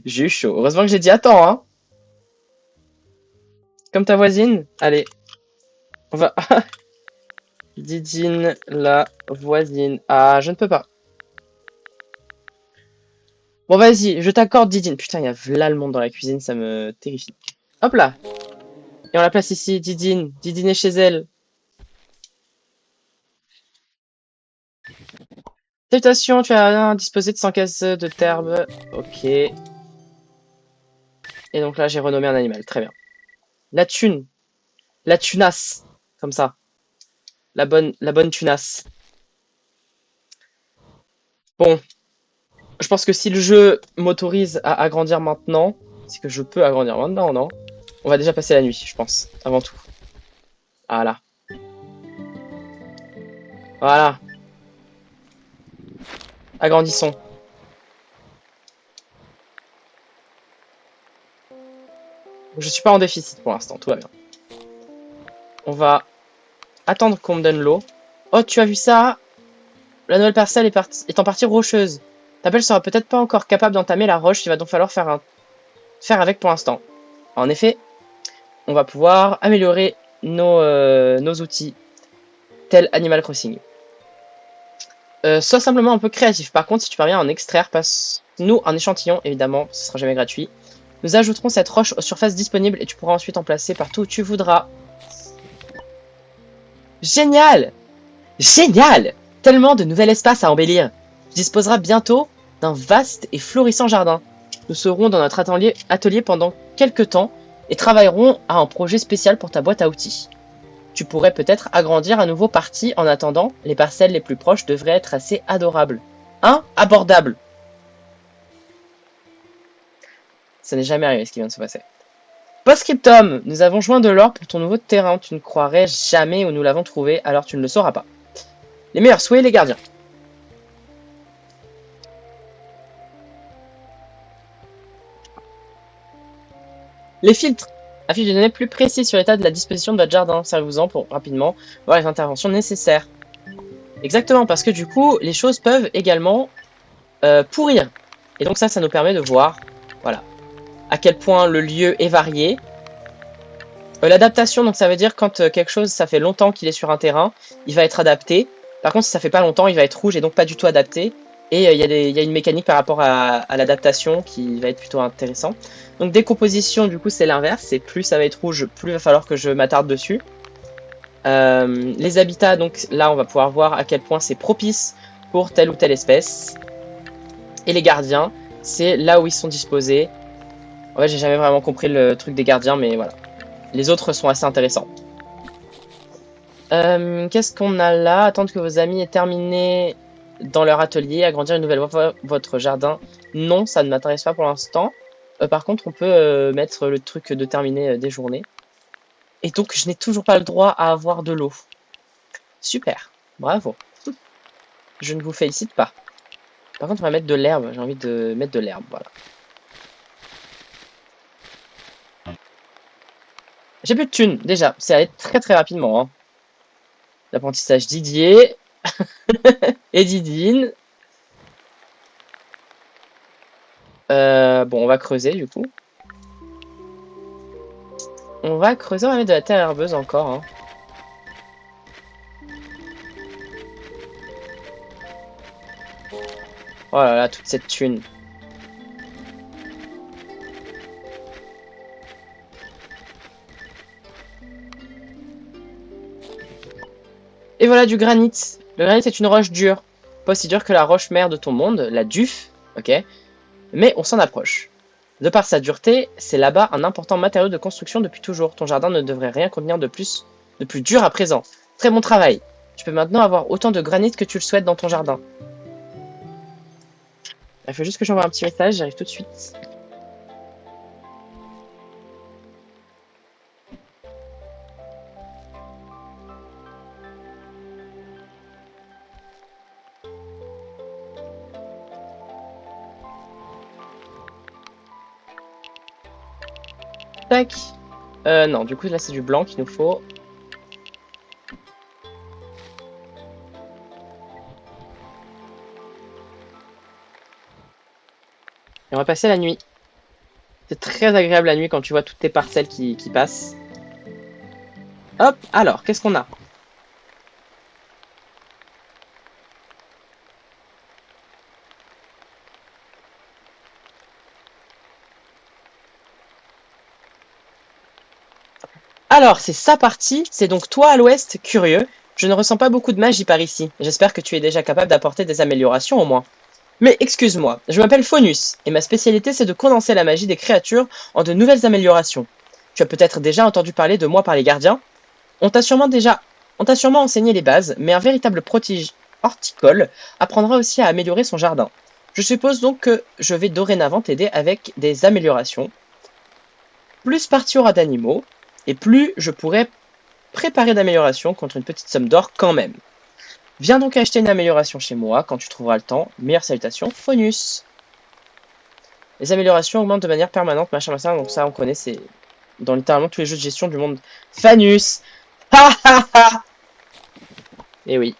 J'ai eu chaud. Heureusement que j'ai dit attends, hein. Comme ta voisine. Allez, on va. Didine, la voisine. Ah, je ne peux pas. Bon, vas-y, je t'accorde Didine. Putain, il y a là le monde dans la cuisine, ça me terrifie. Hop là. Et on la place ici, Didine. Didine est chez elle. Salutations, tu as disposé de 100 cases de terbe. Ok. Et donc là, j'ai renommé un animal. Très bien. La thune. La tunasse. Comme ça. La bonne tunasse. Bon. Je pense que si le jeu m'autorise à agrandir maintenant, c'est que je peux agrandir maintenant, non? On va déjà passer la nuit, je pense, avant tout. Voilà. Voilà. Agrandissons. Je suis pas en déficit pour l'instant, tout va bien. On va attendre qu'on me donne l'eau. Oh, tu as vu ça? La nouvelle parcelle est en partie rocheuse. Ta pelle sera peut-être pas encore capable d'entamer la roche, il va donc falloir faire avec pour l'instant. En effet, on va pouvoir améliorer nos outils, tel Animal Crossing. Sois simplement un peu créatif. Par contre, si tu parviens à en extraire, passe-nous un échantillon, évidemment, ce sera jamais gratuit. Nous ajouterons cette roche aux surfaces disponibles et tu pourras ensuite en placer partout où tu voudras. Génial! Génial! Tellement de nouvel espace à embellir. Tu disposeras bientôt d'un vaste et florissant jardin. Nous serons dans notre atelier pendant quelques temps et travaillerons à un projet spécial pour ta boîte à outils. Tu pourrais peut-être agrandir un nouveau parti en attendant, les parcelles les plus proches devraient être assez adorables. Hein? Abordable. Ça n'est jamais arrivé ce qui vient de se passer. Postscriptum, nous avons joint de l'or pour ton nouveau terrain. Tu ne croirais jamais où nous l'avons trouvé, alors tu ne le sauras pas. Les meilleurs souhaits, les gardiens. Les filtres. Afin de donner plus précis sur l'état de la disposition de votre jardin, servez-vous-en pour rapidement voir les interventions nécessaires. Exactement, parce que du coup, les choses peuvent également pourrir. Et donc ça nous permet de voir, voilà, à quel point le lieu est varié. L'adaptation, donc ça veut dire quand quelque chose, ça fait longtemps qu'il est sur un terrain, il va être adapté. Par contre, si ça fait pas longtemps, il va être rouge et donc pas du tout adapté. Et il y a une mécanique par rapport à l'adaptation qui va être plutôt intéressant. Donc décomposition, du coup, c'est l'inverse. C'est plus ça va être rouge, plus il va falloir que je m'attarde dessus. Les habitats, donc là, on va pouvoir voir à quel point c'est propice pour telle ou telle espèce. Et les gardiens, c'est là où ils sont disposés. Ouais, j'ai jamais vraiment compris le truc des gardiens, mais voilà. Les autres sont assez intéressants. Qu'est-ce qu'on a là? Attendre que vos amis aient terminé dans leur atelier, agrandir une nouvelle fois votre jardin. Non, ça ne m'intéresse pas pour l'instant. Par contre, on peut mettre le truc de terminer des journées. Et donc, je n'ai toujours pas le droit à avoir de l'eau. Super, bravo. Je ne vous félicite pas. Par contre, on va mettre de l'herbe. J'ai envie de mettre de l'herbe, voilà. J'ai plus de thunes, déjà. Ça allait très très rapidement. Hein. L'apprentissage Didier. Et Didine. Bon, on va creuser du coup. On va creuser, on va mettre de la terre herbeuse encore. Hein. Oh là là, toute cette thune. Et voilà du granit. Le granit est une roche dure. Pas aussi dure que la roche mère de ton monde, la Duf. Ok. Mais on s'en approche. De par sa dureté, c'est là-bas un important matériau de construction depuis toujours. Ton jardin ne devrait rien contenir de plus dur à présent. Très bon travail. Tu peux maintenant avoir autant de granit que tu le souhaites dans ton jardin. Il faut juste que j'envoie un petit message, j'arrive tout de suite. Tac. Non, du coup là c'est du blanc qu'il nous faut. Et on va passer la nuit. C'est très agréable la nuit quand tu vois toutes tes parcelles qui passent. Hop, alors, qu'est-ce qu'on a? Alors, c'est sa partie, c'est donc toi à l'ouest, curieux. Je ne ressens pas beaucoup de magie par ici. J'espère que tu es déjà capable d'apporter des améliorations au moins. Mais excuse-moi, je m'appelle Faunus, et ma spécialité c'est de condenser la magie des créatures en de nouvelles améliorations. Tu as peut-être déjà entendu parler de moi par les gardiens? On t'a sûrement enseigné les bases, mais un véritable prodige horticole apprendra aussi à améliorer son jardin. Je suppose donc que je vais dorénavant t'aider avec des améliorations. Plus partie aura d'animaux, et plus je pourrai préparer d'améliorations contre une petite somme d'or quand même. Viens donc acheter une amélioration chez moi quand tu trouveras le temps. Meilleures salutations, Faunus. Les améliorations augmentent de manière permanente, machin, donc ça on connaît, c'est dans littéralement tous les jeux de gestion du monde. Fanus. Ha ha ha. Et oui.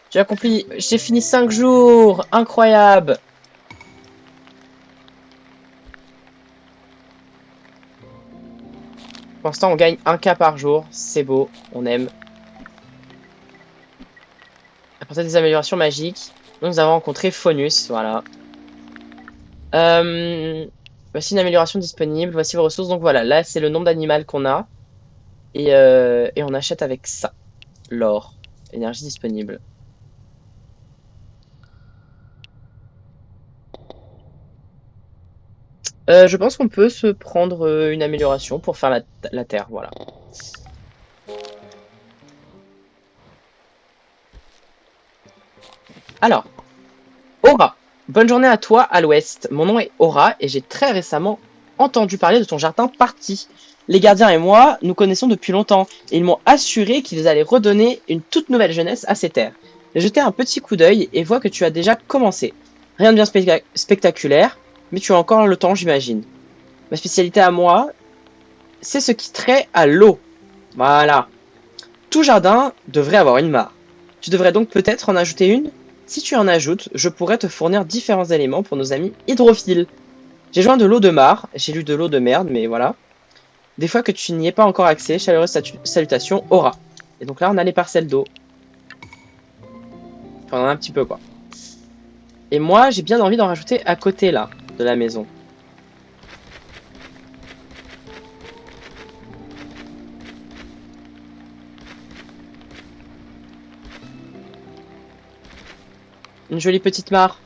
J'ai accompli, j'ai fini 5 jours, incroyable. Pour l'instant, on gagne 1K par jour, c'est beau, on aime. Apporter des améliorations magiques. Nous avons rencontré Faunus, voilà. Voici une amélioration disponible, voici vos ressources. Donc voilà, là c'est le nombre d'animaux qu'on a. Et on achète avec ça, l'or, énergie disponible. Je pense qu'on peut se prendre une amélioration pour faire la terre, voilà. Alors, Aura. Bonne journée à toi à l'ouest. Mon nom est Aura et j'ai très récemment entendu parler de ton jardin parti. Les gardiens et moi nous connaissons depuis longtemps et ils m'ont assuré qu'ils allaient redonner une toute nouvelle jeunesse à ces terres. J'ai jeté un petit coup d'œil et vois que tu as déjà commencé. Rien de bien spectaculaire, mais tu as encore le temps, j'imagine. Ma spécialité à moi, c'est ce qui trait à l'eau. Voilà. Tout jardin devrait avoir une mare. Tu devrais donc peut-être en ajouter une. Si tu en ajoutes, je pourrais te fournir différents éléments pour nos amis hydrophiles. J'ai joint de l'eau de mare, j'ai lu de l'eau de merde, mais voilà. Des fois que tu n'y es pas encore accès, chaleureuse salutation, Aura. Et donc là, on a les parcelles d'eau. Enfin, on en a un petit peu, quoi. Et moi, j'ai bien envie d'en rajouter à côté, là, de la maison. Une jolie petite mare.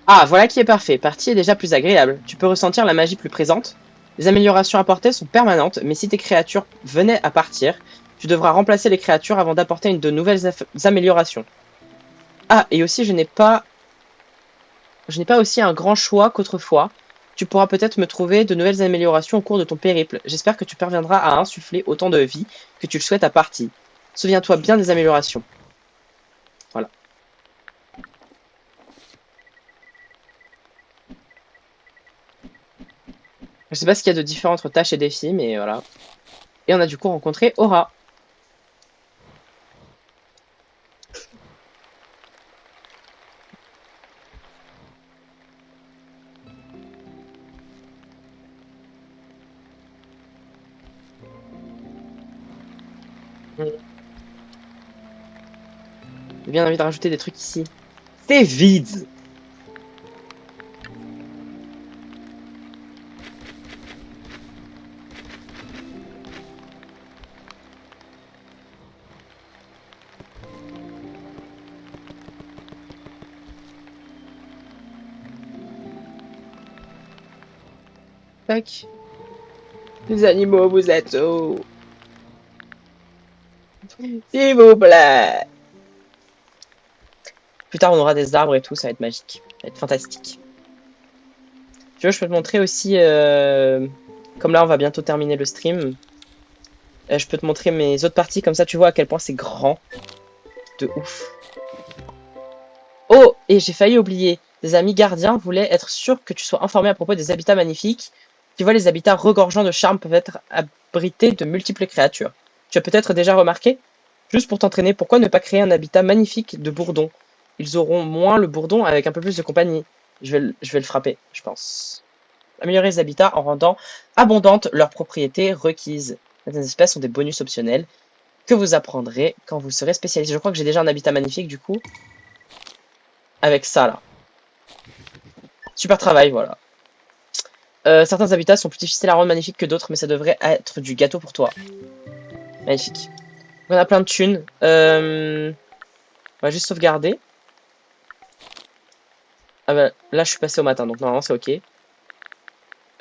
Ah, voilà qui est parfait. Partie est déjà plus agréable. Tu peux ressentir la magie plus présente. Les améliorations apportées sont permanentes, mais si tes créatures venaient à partir, tu devras remplacer les créatures avant d'apporter de nouvelles améliorations. Ah, et aussi, je n'ai pas aussi un grand choix qu'autrefois. Tu pourras peut-être me trouver de nouvelles améliorations au cours de ton périple. J'espère que tu parviendras à insuffler autant de vie que tu le souhaites à Partie. Souviens-toi bien des améliorations. Voilà. Je sais pas ce qu'il y a de différent entre tâches et défis, mais voilà. Et on a du coup rencontré Aura. J'ai bien envie de rajouter des trucs ici. C'est vide! Tac. Les animaux, vous êtes où? S'il vous plaît! Plus tard, on aura des arbres et tout, ça va être magique. Ça va être fantastique. Tu veux, je peux te montrer aussi... comme là, on va bientôt terminer le stream. Je peux te montrer mes autres parties, comme ça tu vois à quel point c'est grand. De ouf. Oh! Et j'ai failli oublier. Des amis gardiens voulaient être sûrs que tu sois informé à propos des habitats magnifiques. Tu vois, les habitats regorgeants de charme peuvent être abrités de multiples créatures. Tu as peut-être déjà remarqué? Juste pour t'entraîner, pourquoi ne pas créer un habitat magnifique de bourdons? Ils auront moins le bourdon avec un peu plus de compagnie. Je vais le frapper, je pense. Améliorer les habitats en rendant abondantes leurs propriétés requises. Certaines espèces ont des bonus optionnels que vous apprendrez quand vous serez spécialisé. Je crois que j'ai déjà un habitat magnifique du coup. Avec ça là. Super travail, voilà. Certains habitats sont plus difficiles à rendre magnifiques que d'autres, mais ça devrait être du gâteau pour toi. Magnifique. On a plein de thunes. On va juste sauvegarder. Ah bah, là, je suis passé au matin, donc normalement, c'est ok.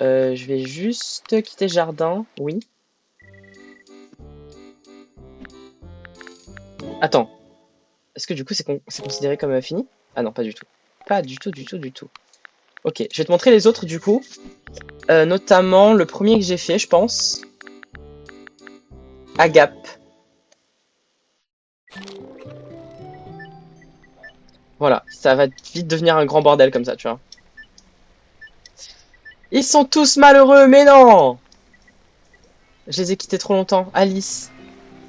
Je vais juste quitter le jardin. Oui. Attends. Est-ce que du coup, c'est considéré comme fini? Ah non, pas du tout. Pas du tout, du tout, du tout. Ok, je vais te montrer les autres du coup. Notamment le premier que j'ai fait, je pense. Agap. Voilà, ça va vite devenir un grand bordel comme ça, tu vois. Ils sont tous malheureux, mais non! Je les ai quittés trop longtemps. Alice.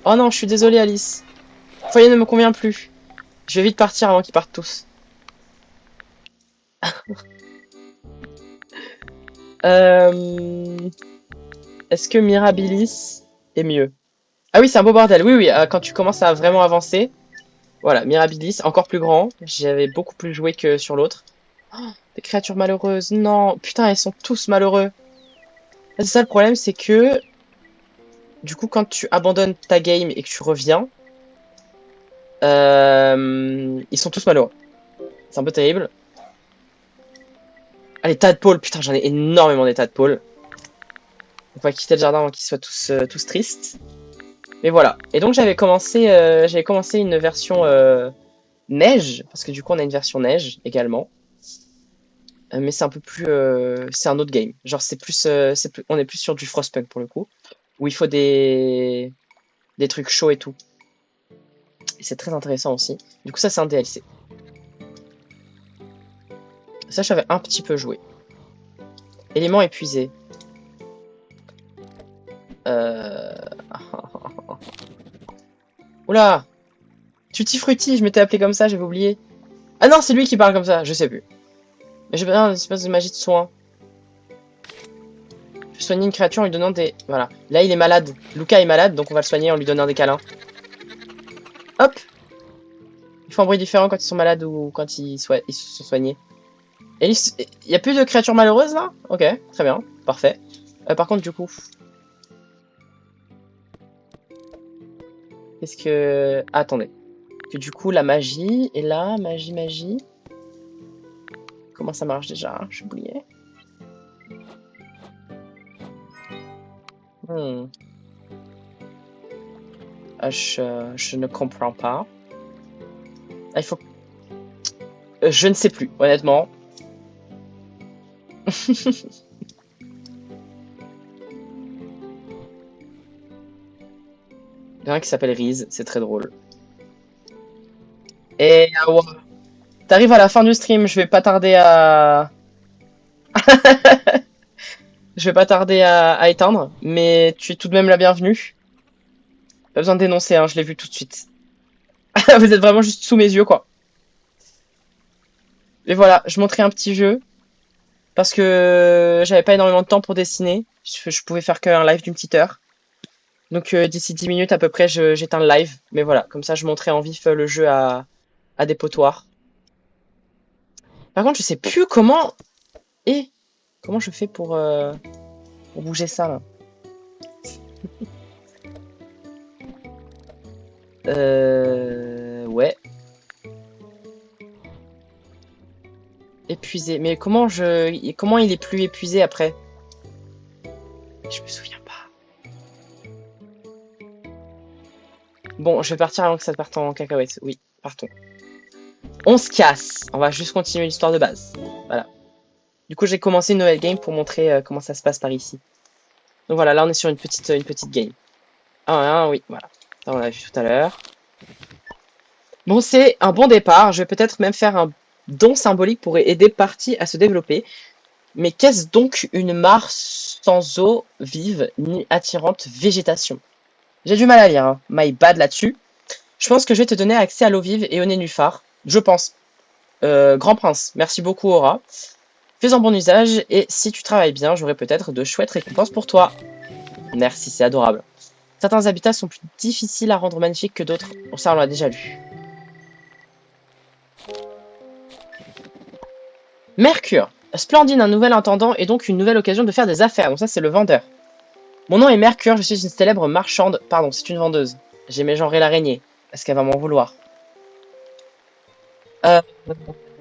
Oh non, je suis désolée, Alice. Le foyer ne me convient plus. Je vais vite partir avant qu'ils partent tous. Est-ce que Mirabilis est mieux? Ah oui, c'est un beau bordel. Oui, oui, quand tu commences à vraiment avancer. Voilà, Mirabilis, encore plus grand. J'avais beaucoup plus joué que sur l'autre. Oh, des créatures malheureuses. Non, putain, elles sont tous malheureux. C'est ça le problème, c'est que... Du coup, quand tu abandonnes ta game et que tu reviens... ils sont tous malheureux. C'est un peu terrible. Ah, les tadpoles. Putain, j'en ai énormément des tadpoles. On va quitter le jardin avant qu'ils soient tous tristes. Mais voilà. Et donc j'avais commencé une version neige, parce que du coup on a une version neige également. Mais c'est un peu plus, c'est un autre game. Genre on est plus sur du Frostpunk pour le coup, où il faut des trucs chauds et tout. Et c'est très intéressant aussi. Du coup ça c'est un DLC. Ça j'avais un petit peu joué. Élément épuisé. Oula! Tutti Frutti, je m'étais appelé comme ça, j'avais oublié. Ah non, c'est lui qui parle comme ça, je sais plus. Mais j'ai besoin d'une espèce de magie de soin. Je vais soigner une créature en lui donnant des... Voilà. Là, il est malade. Luca est malade, donc on va le soigner en lui donnant des câlins. Hop. Ils font un bruit différent quand ils sont malades ou quand ils se sont soignés. Et il y a plus de créatures malheureuses là? Ok, très bien, parfait. Par contre, du coup... Qu'est-ce que... Ah, attendez. Que du coup, la magie est là, magie. Comment ça marche déjà? J'ai oublié. Je ne comprends pas. Ah, il faut... je ne sais plus, honnêtement. Il y en a un qui s'appelle Reese, c'est très drôle. Et ouais. T'arrives à la fin du stream, je vais pas tarder à... je vais pas tarder à éteindre, mais tu es tout de même la bienvenue. Pas besoin de dénoncer, hein, je l'ai vu tout de suite. Vous êtes vraiment juste sous mes yeux, quoi. Et voilà, je montrais un petit jeu. Parce que j'avais pas énormément de temps pour dessiner. Je pouvais faire qu'un live d'une petite heure. Donc d'ici 10 minutes à peu près, j'éteins le live. Mais voilà, comme ça je montrais en vif le jeu à des potoirs. Par contre, je sais plus comment... comment je fais pour bouger ça, là. Ouais. Épuisé. Mais comment il est plus épuisé après? Je me souviens pas. Bon, je vais partir avant que ça parte en cacahuète. Oui, partons. On se casse. On va juste continuer l'histoire de base. Voilà. Du coup, j'ai commencé une nouvelle game pour montrer comment ça se passe par ici. Donc voilà, là on est sur une petite game. Ah, oui, voilà. Ça, on l'a vu tout à l'heure. Bon, c'est un bon départ. Je vais peut-être même faire un don symbolique pour aider Party à se développer. Mais qu'est-ce donc une mare sans eau vive ni attirante végétation? J'ai du mal à lire, hein. My bad là-dessus. Je pense que je vais te donner accès à l'eau vive et au nénuphar. Je pense. Grand prince, merci beaucoup Aura. Fais-en bon usage et si tu travailles bien, j'aurai peut-être de chouettes récompenses pour toi. Merci, c'est adorable. Certains habitats sont plus difficiles à rendre magnifiques que d'autres. Bon, ça, on l'a déjà lu. Mercure. Splendide, un nouvel intendant et donc une nouvelle occasion de faire des affaires. Donc ça, c'est le vendeur. Mon nom est Mercure, je suis une célèbre marchande. Pardon, c'est une vendeuse. J'ai mégenré l'araignée. Est-ce qu'elle va m'en vouloir?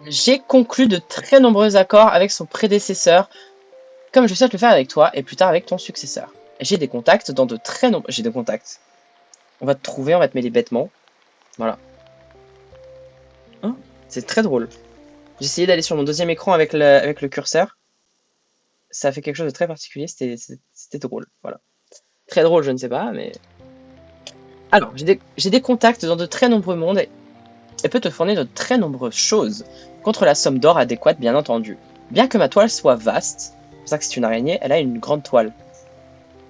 J'ai conclu de très nombreux accords avec son prédécesseur, comme je souhaite le faire avec toi, et plus tard avec ton successeur. J'ai des contacts dans de très nombreux... J'ai des contacts. On va te trouver, on va te mêler bêtement. Voilà. Hein, c'est très drôle. J'ai essayé d'aller sur mon deuxième écran avec le curseur. Ça a fait quelque chose de très particulier, c'était drôle. Voilà. Très drôle, je ne sais pas, mais... Alors, j'ai des contacts dans de très nombreux mondes et peut te fournir de très nombreuses choses, contre la somme d'or adéquate, bien entendu. Bien que ma toile soit vaste, c'est pour ça que c'est une araignée, elle a une grande toile.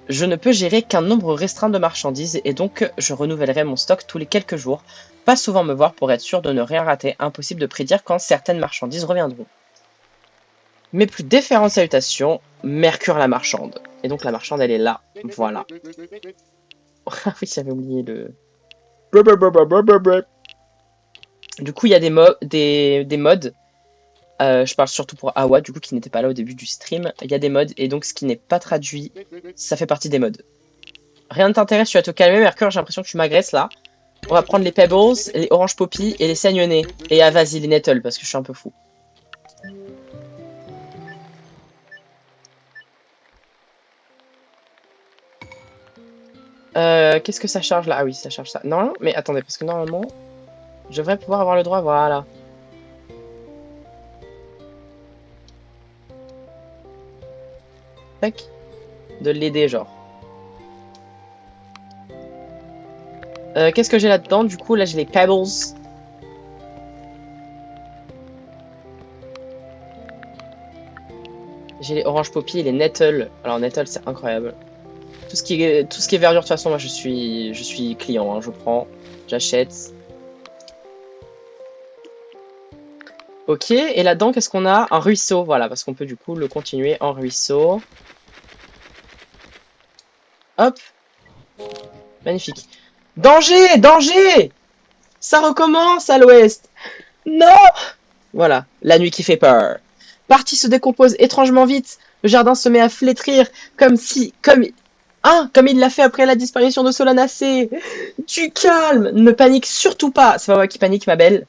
Je ne peux gérer qu'un nombre restreint de marchandises et donc je renouvellerai mon stock tous les quelques jours. Pas souvent me voir pour être sûr de ne rien rater, impossible de prédire quand certaines marchandises reviendront. Mes plus différentes salutations, Mercure la marchande. Et donc la marchande elle est là, voilà. Ah oui, j'avais oublié le... Du coup il y a des mods. Je parle surtout pour Awa, du coup, qui n'était pas là au début du stream. Il y a des mods, et donc ce qui n'est pas traduit, ça fait partie des mods. Rien ne t'intéresse, tu vas te calmer, Mercure, j'ai l'impression que tu m'agresses, là. On va prendre les Pebbles, les Orange Poppy, et les Saignonnais. Et ah, vas-y, les Nettle, parce que je suis un peu fou. Qu'est-ce que ça charge, là? Ah oui, ça charge ça. Non, mais attendez, parce que normalement, je devrais pouvoir avoir le droit, voilà. Tac. De l'aider, genre. Qu'est-ce que j'ai là-dedans? Du coup, là, j'ai les Pebbles. J'ai les Orange Poppy et les Nettle. Alors, Nettle, c'est incroyable. Tout ce qui est verdure, de toute façon, moi, je suis client. Hein, je prends, j'achète. Ok, et là-dedans, qu'est-ce qu'on a? Un ruisseau, voilà, parce qu'on peut, du coup, le continuer en ruisseau. Hop. Magnifique. Danger! Danger! Ça recommence à l'ouest. Non! Voilà, la nuit qui fait peur. Partie se décompose étrangement vite. Le jardin se met à flétrir comme il l'a fait après la disparition de Solanacé. Du calme, ne panique surtout pas. C'est pas moi qui panique, ma belle.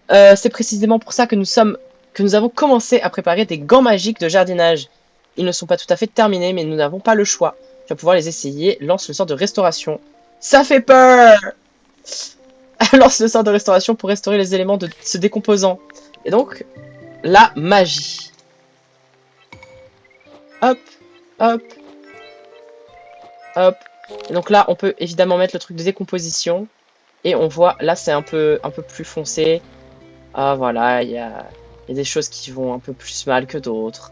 C'est précisément pour ça que nous avons commencé à préparer des gants magiques de jardinage. Ils ne sont pas tout à fait terminés, mais nous n'avons pas le choix. Tu vas pouvoir les essayer. Lance le sort de restauration. Ça fait peur! Lance le sort de restauration pour restaurer les éléments de se décomposant. Et donc, la magie. Hop, hop, hop. Et donc là, on peut évidemment mettre le truc de décomposition. Et on voit, là, c'est un peu plus foncé. Ah, voilà, il y a des choses qui vont un peu plus mal que d'autres.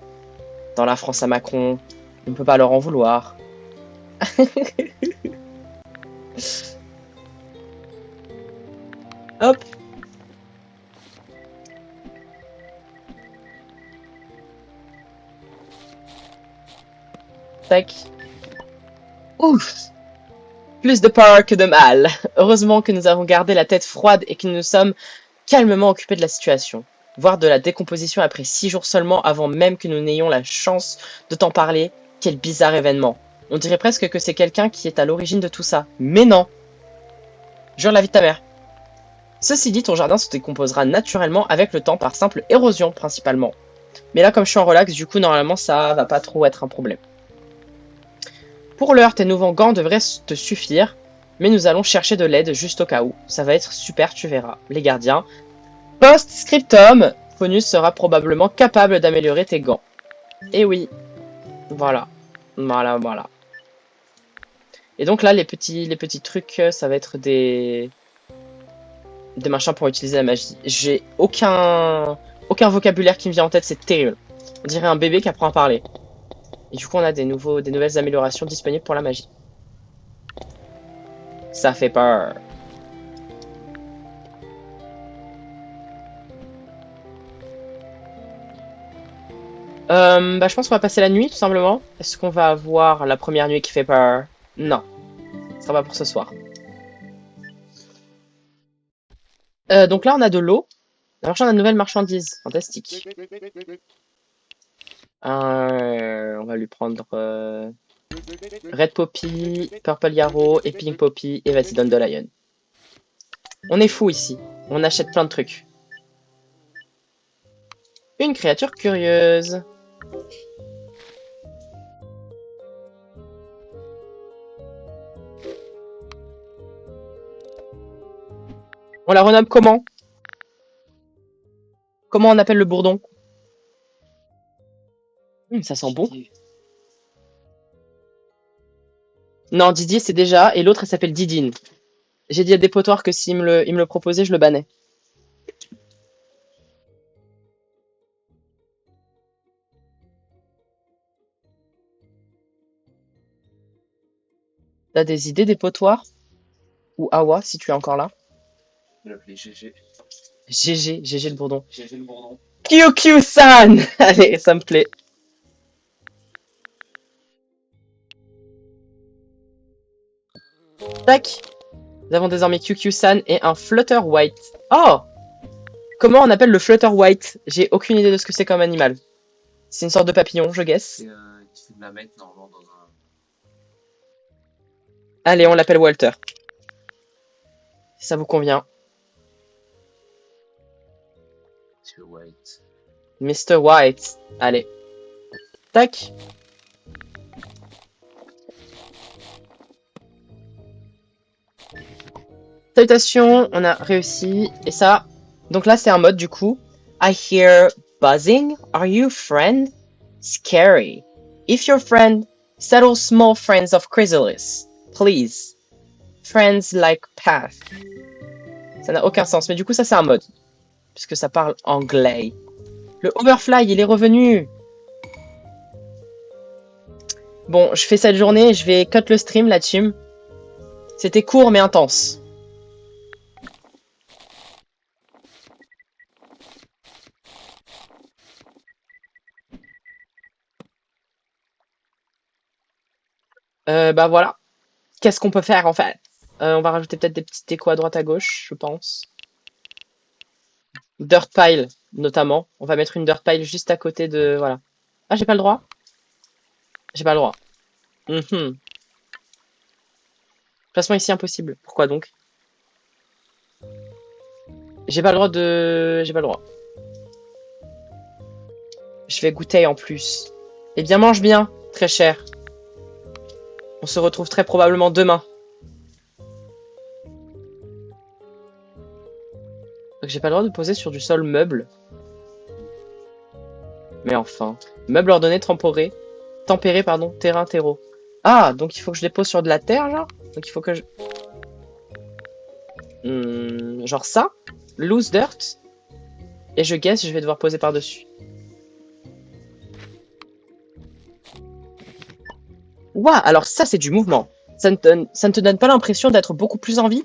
Dans la France à Macron, on ne peut pas leur en vouloir. Hop. Tac. Ouf. Plus de peur que de mal. Heureusement que nous avons gardé la tête froide et que nous nous sommes calmement occupés de la situation. Voir de la décomposition après 6 jours seulement avant même que nous n'ayons la chance de t'en parler, quel bizarre événement. On dirait presque que c'est quelqu'un qui est à l'origine de tout ça. Mais non. Jure la vie de ta mère. Ceci dit, ton jardin se décomposera naturellement avec le temps par simple érosion principalement. Mais là, comme je suis en relax, du coup, normalement, ça va pas trop être un problème. Pour l'heure, tes nouveaux gants devraient te suffire, mais nous allons chercher de l'aide juste au cas où. Ça va être super, tu verras. Les gardiens. Post-scriptum, Faunus sera probablement capable d'améliorer tes gants. Et oui, voilà. Voilà, voilà. Et donc là, les petits trucs, ça va être des machins pour utiliser la magie. J'ai aucun vocabulaire qui me vient en tête, c'est terrible. On dirait un bébé qui apprend à parler. Et du coup, on a des nouvelles améliorations disponibles pour la magie. Ça fait peur. Je pense qu'on va passer la nuit, tout simplement. Est-ce qu'on va avoir la première nuit qui fait peur? Non, ce sera pas pour ce soir. Donc là, on a de l'eau. Alors, on a de nouvelles marchandises. Fantastique. On va lui prendre Red Poppy, Purple Yarrow et Pink Poppy et vas-y, Dandelion. On est fou ici. On achète plein de trucs. Une créature curieuse. On la renomme comment? Comment on appelle le bourdon? Ça sent bon. Non, Didier, c'est déjà. Et l'autre, elle s'appelle Didine. J'ai dit à Dépotoir que s'il il me le proposait, je le bannais. T'as des idées, Dépotoir? Ou Awa, si tu es encore là? Je vais l'appeler GG. GG le bourdon. GG le bourdon. QQ-san! Allez, ça me plaît. Tac. Nous avons désormais QQ-san et un Flutter White. Oh! Comment on appelle le Flutter White? J'ai aucune idée de ce que c'est comme animal. C'est une sorte de papillon, je guess. C'est qui fait de la mettre normalement dans un. Allez, on l'appelle Walter. Si ça vous convient. Monsieur White. Mr. White. Allez. Tac. Salutations, on a réussi. Et ça, donc là c'est un mode du coup. I hear buzzing. Are you friend? Scary. If your friend, settle small friends of Chrysalis. Please. Friends like path. Ça n'a aucun sens, mais du coup ça c'est un mode. Puisque ça parle anglais. Le Overfly, il est revenu. Bon, je fais cette journée, je vais cut le stream, la team. C'était court mais intense. Bah voilà. Qu'est-ce qu'on peut faire en fait? On va rajouter peut-être des petites décos à droite à gauche, je pense. Dirt pile, notamment. On va mettre une dirt pile juste à côté de... Voilà. Ah, j'ai pas le droit? J'ai pas le droit. Mhm. Placement ici impossible. Pourquoi donc? J'ai pas le droit de... J'ai pas le droit. Je vais goûter en plus. Eh bien, mange bien, très cher. On se retrouve très probablement demain. Donc j'ai pas le droit de poser sur du sol meuble. Mais enfin. Meuble ordonné, tempéré, pardon, terrain, terreau. Ah, donc il faut que je les pose sur de la terre, genre? Donc il faut que je... genre ça? Loose dirt? Et je guess, je vais devoir poser par-dessus. Ouah, alors ça, c'est du mouvement. Ça ne te donne pas l'impression d'être beaucoup plus en vie?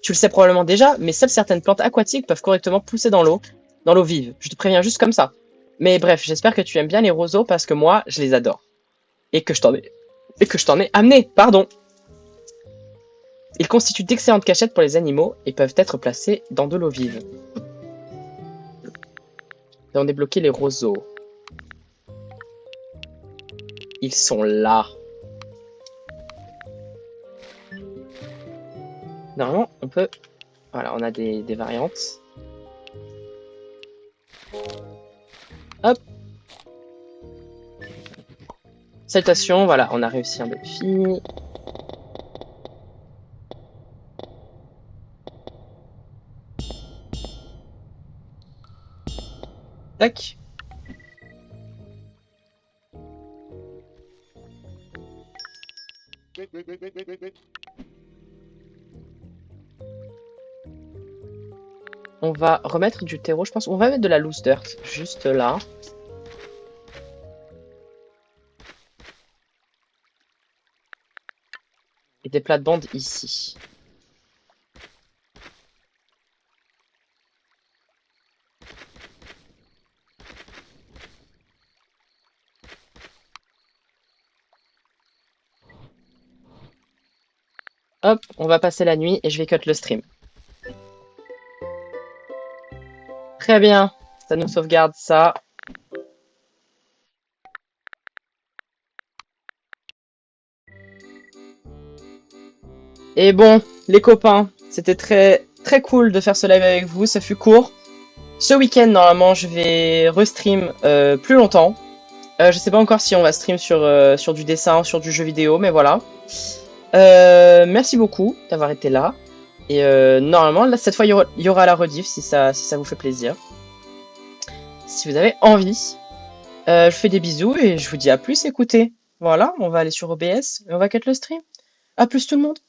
Tu le sais probablement déjà, mais seules certaines plantes aquatiques peuvent correctement pousser dans l'eau vive. Je te préviens juste comme ça. Mais bref, j'espère que tu aimes bien les roseaux parce que moi, je les adore. Et que je t'en ai amené, pardon. Ils constituent d'excellentes cachettes pour les animaux et peuvent être placés dans de l'eau vive. Et on débloqué les roseaux. Ils sont là. Normalement, on peut... Voilà, on a des variantes. Hop. Salutations, voilà, on a réussi un défi. Tac. On va remettre du terreau, je pense. On va mettre de la loose dirt, juste là. Et des plates-bandes ici. Hop, on va passer la nuit et je vais cut le stream. Très bien, ça nous sauvegarde ça. Et bon, les copains, c'était très très cool de faire ce live avec vous, ça fut court. Ce week-end, normalement, je vais restream plus longtemps. Je sais pas encore si on va stream sur du dessin, sur du jeu vidéo, mais voilà. Merci beaucoup d'avoir été là. Et normalement, là, cette fois, il y aura la rediff si ça vous fait plaisir. Si vous avez envie. Je vous fais des bisous et je vous dis à plus, écoutez. Voilà, on va aller sur OBS et on va cut le stream. À plus tout le monde.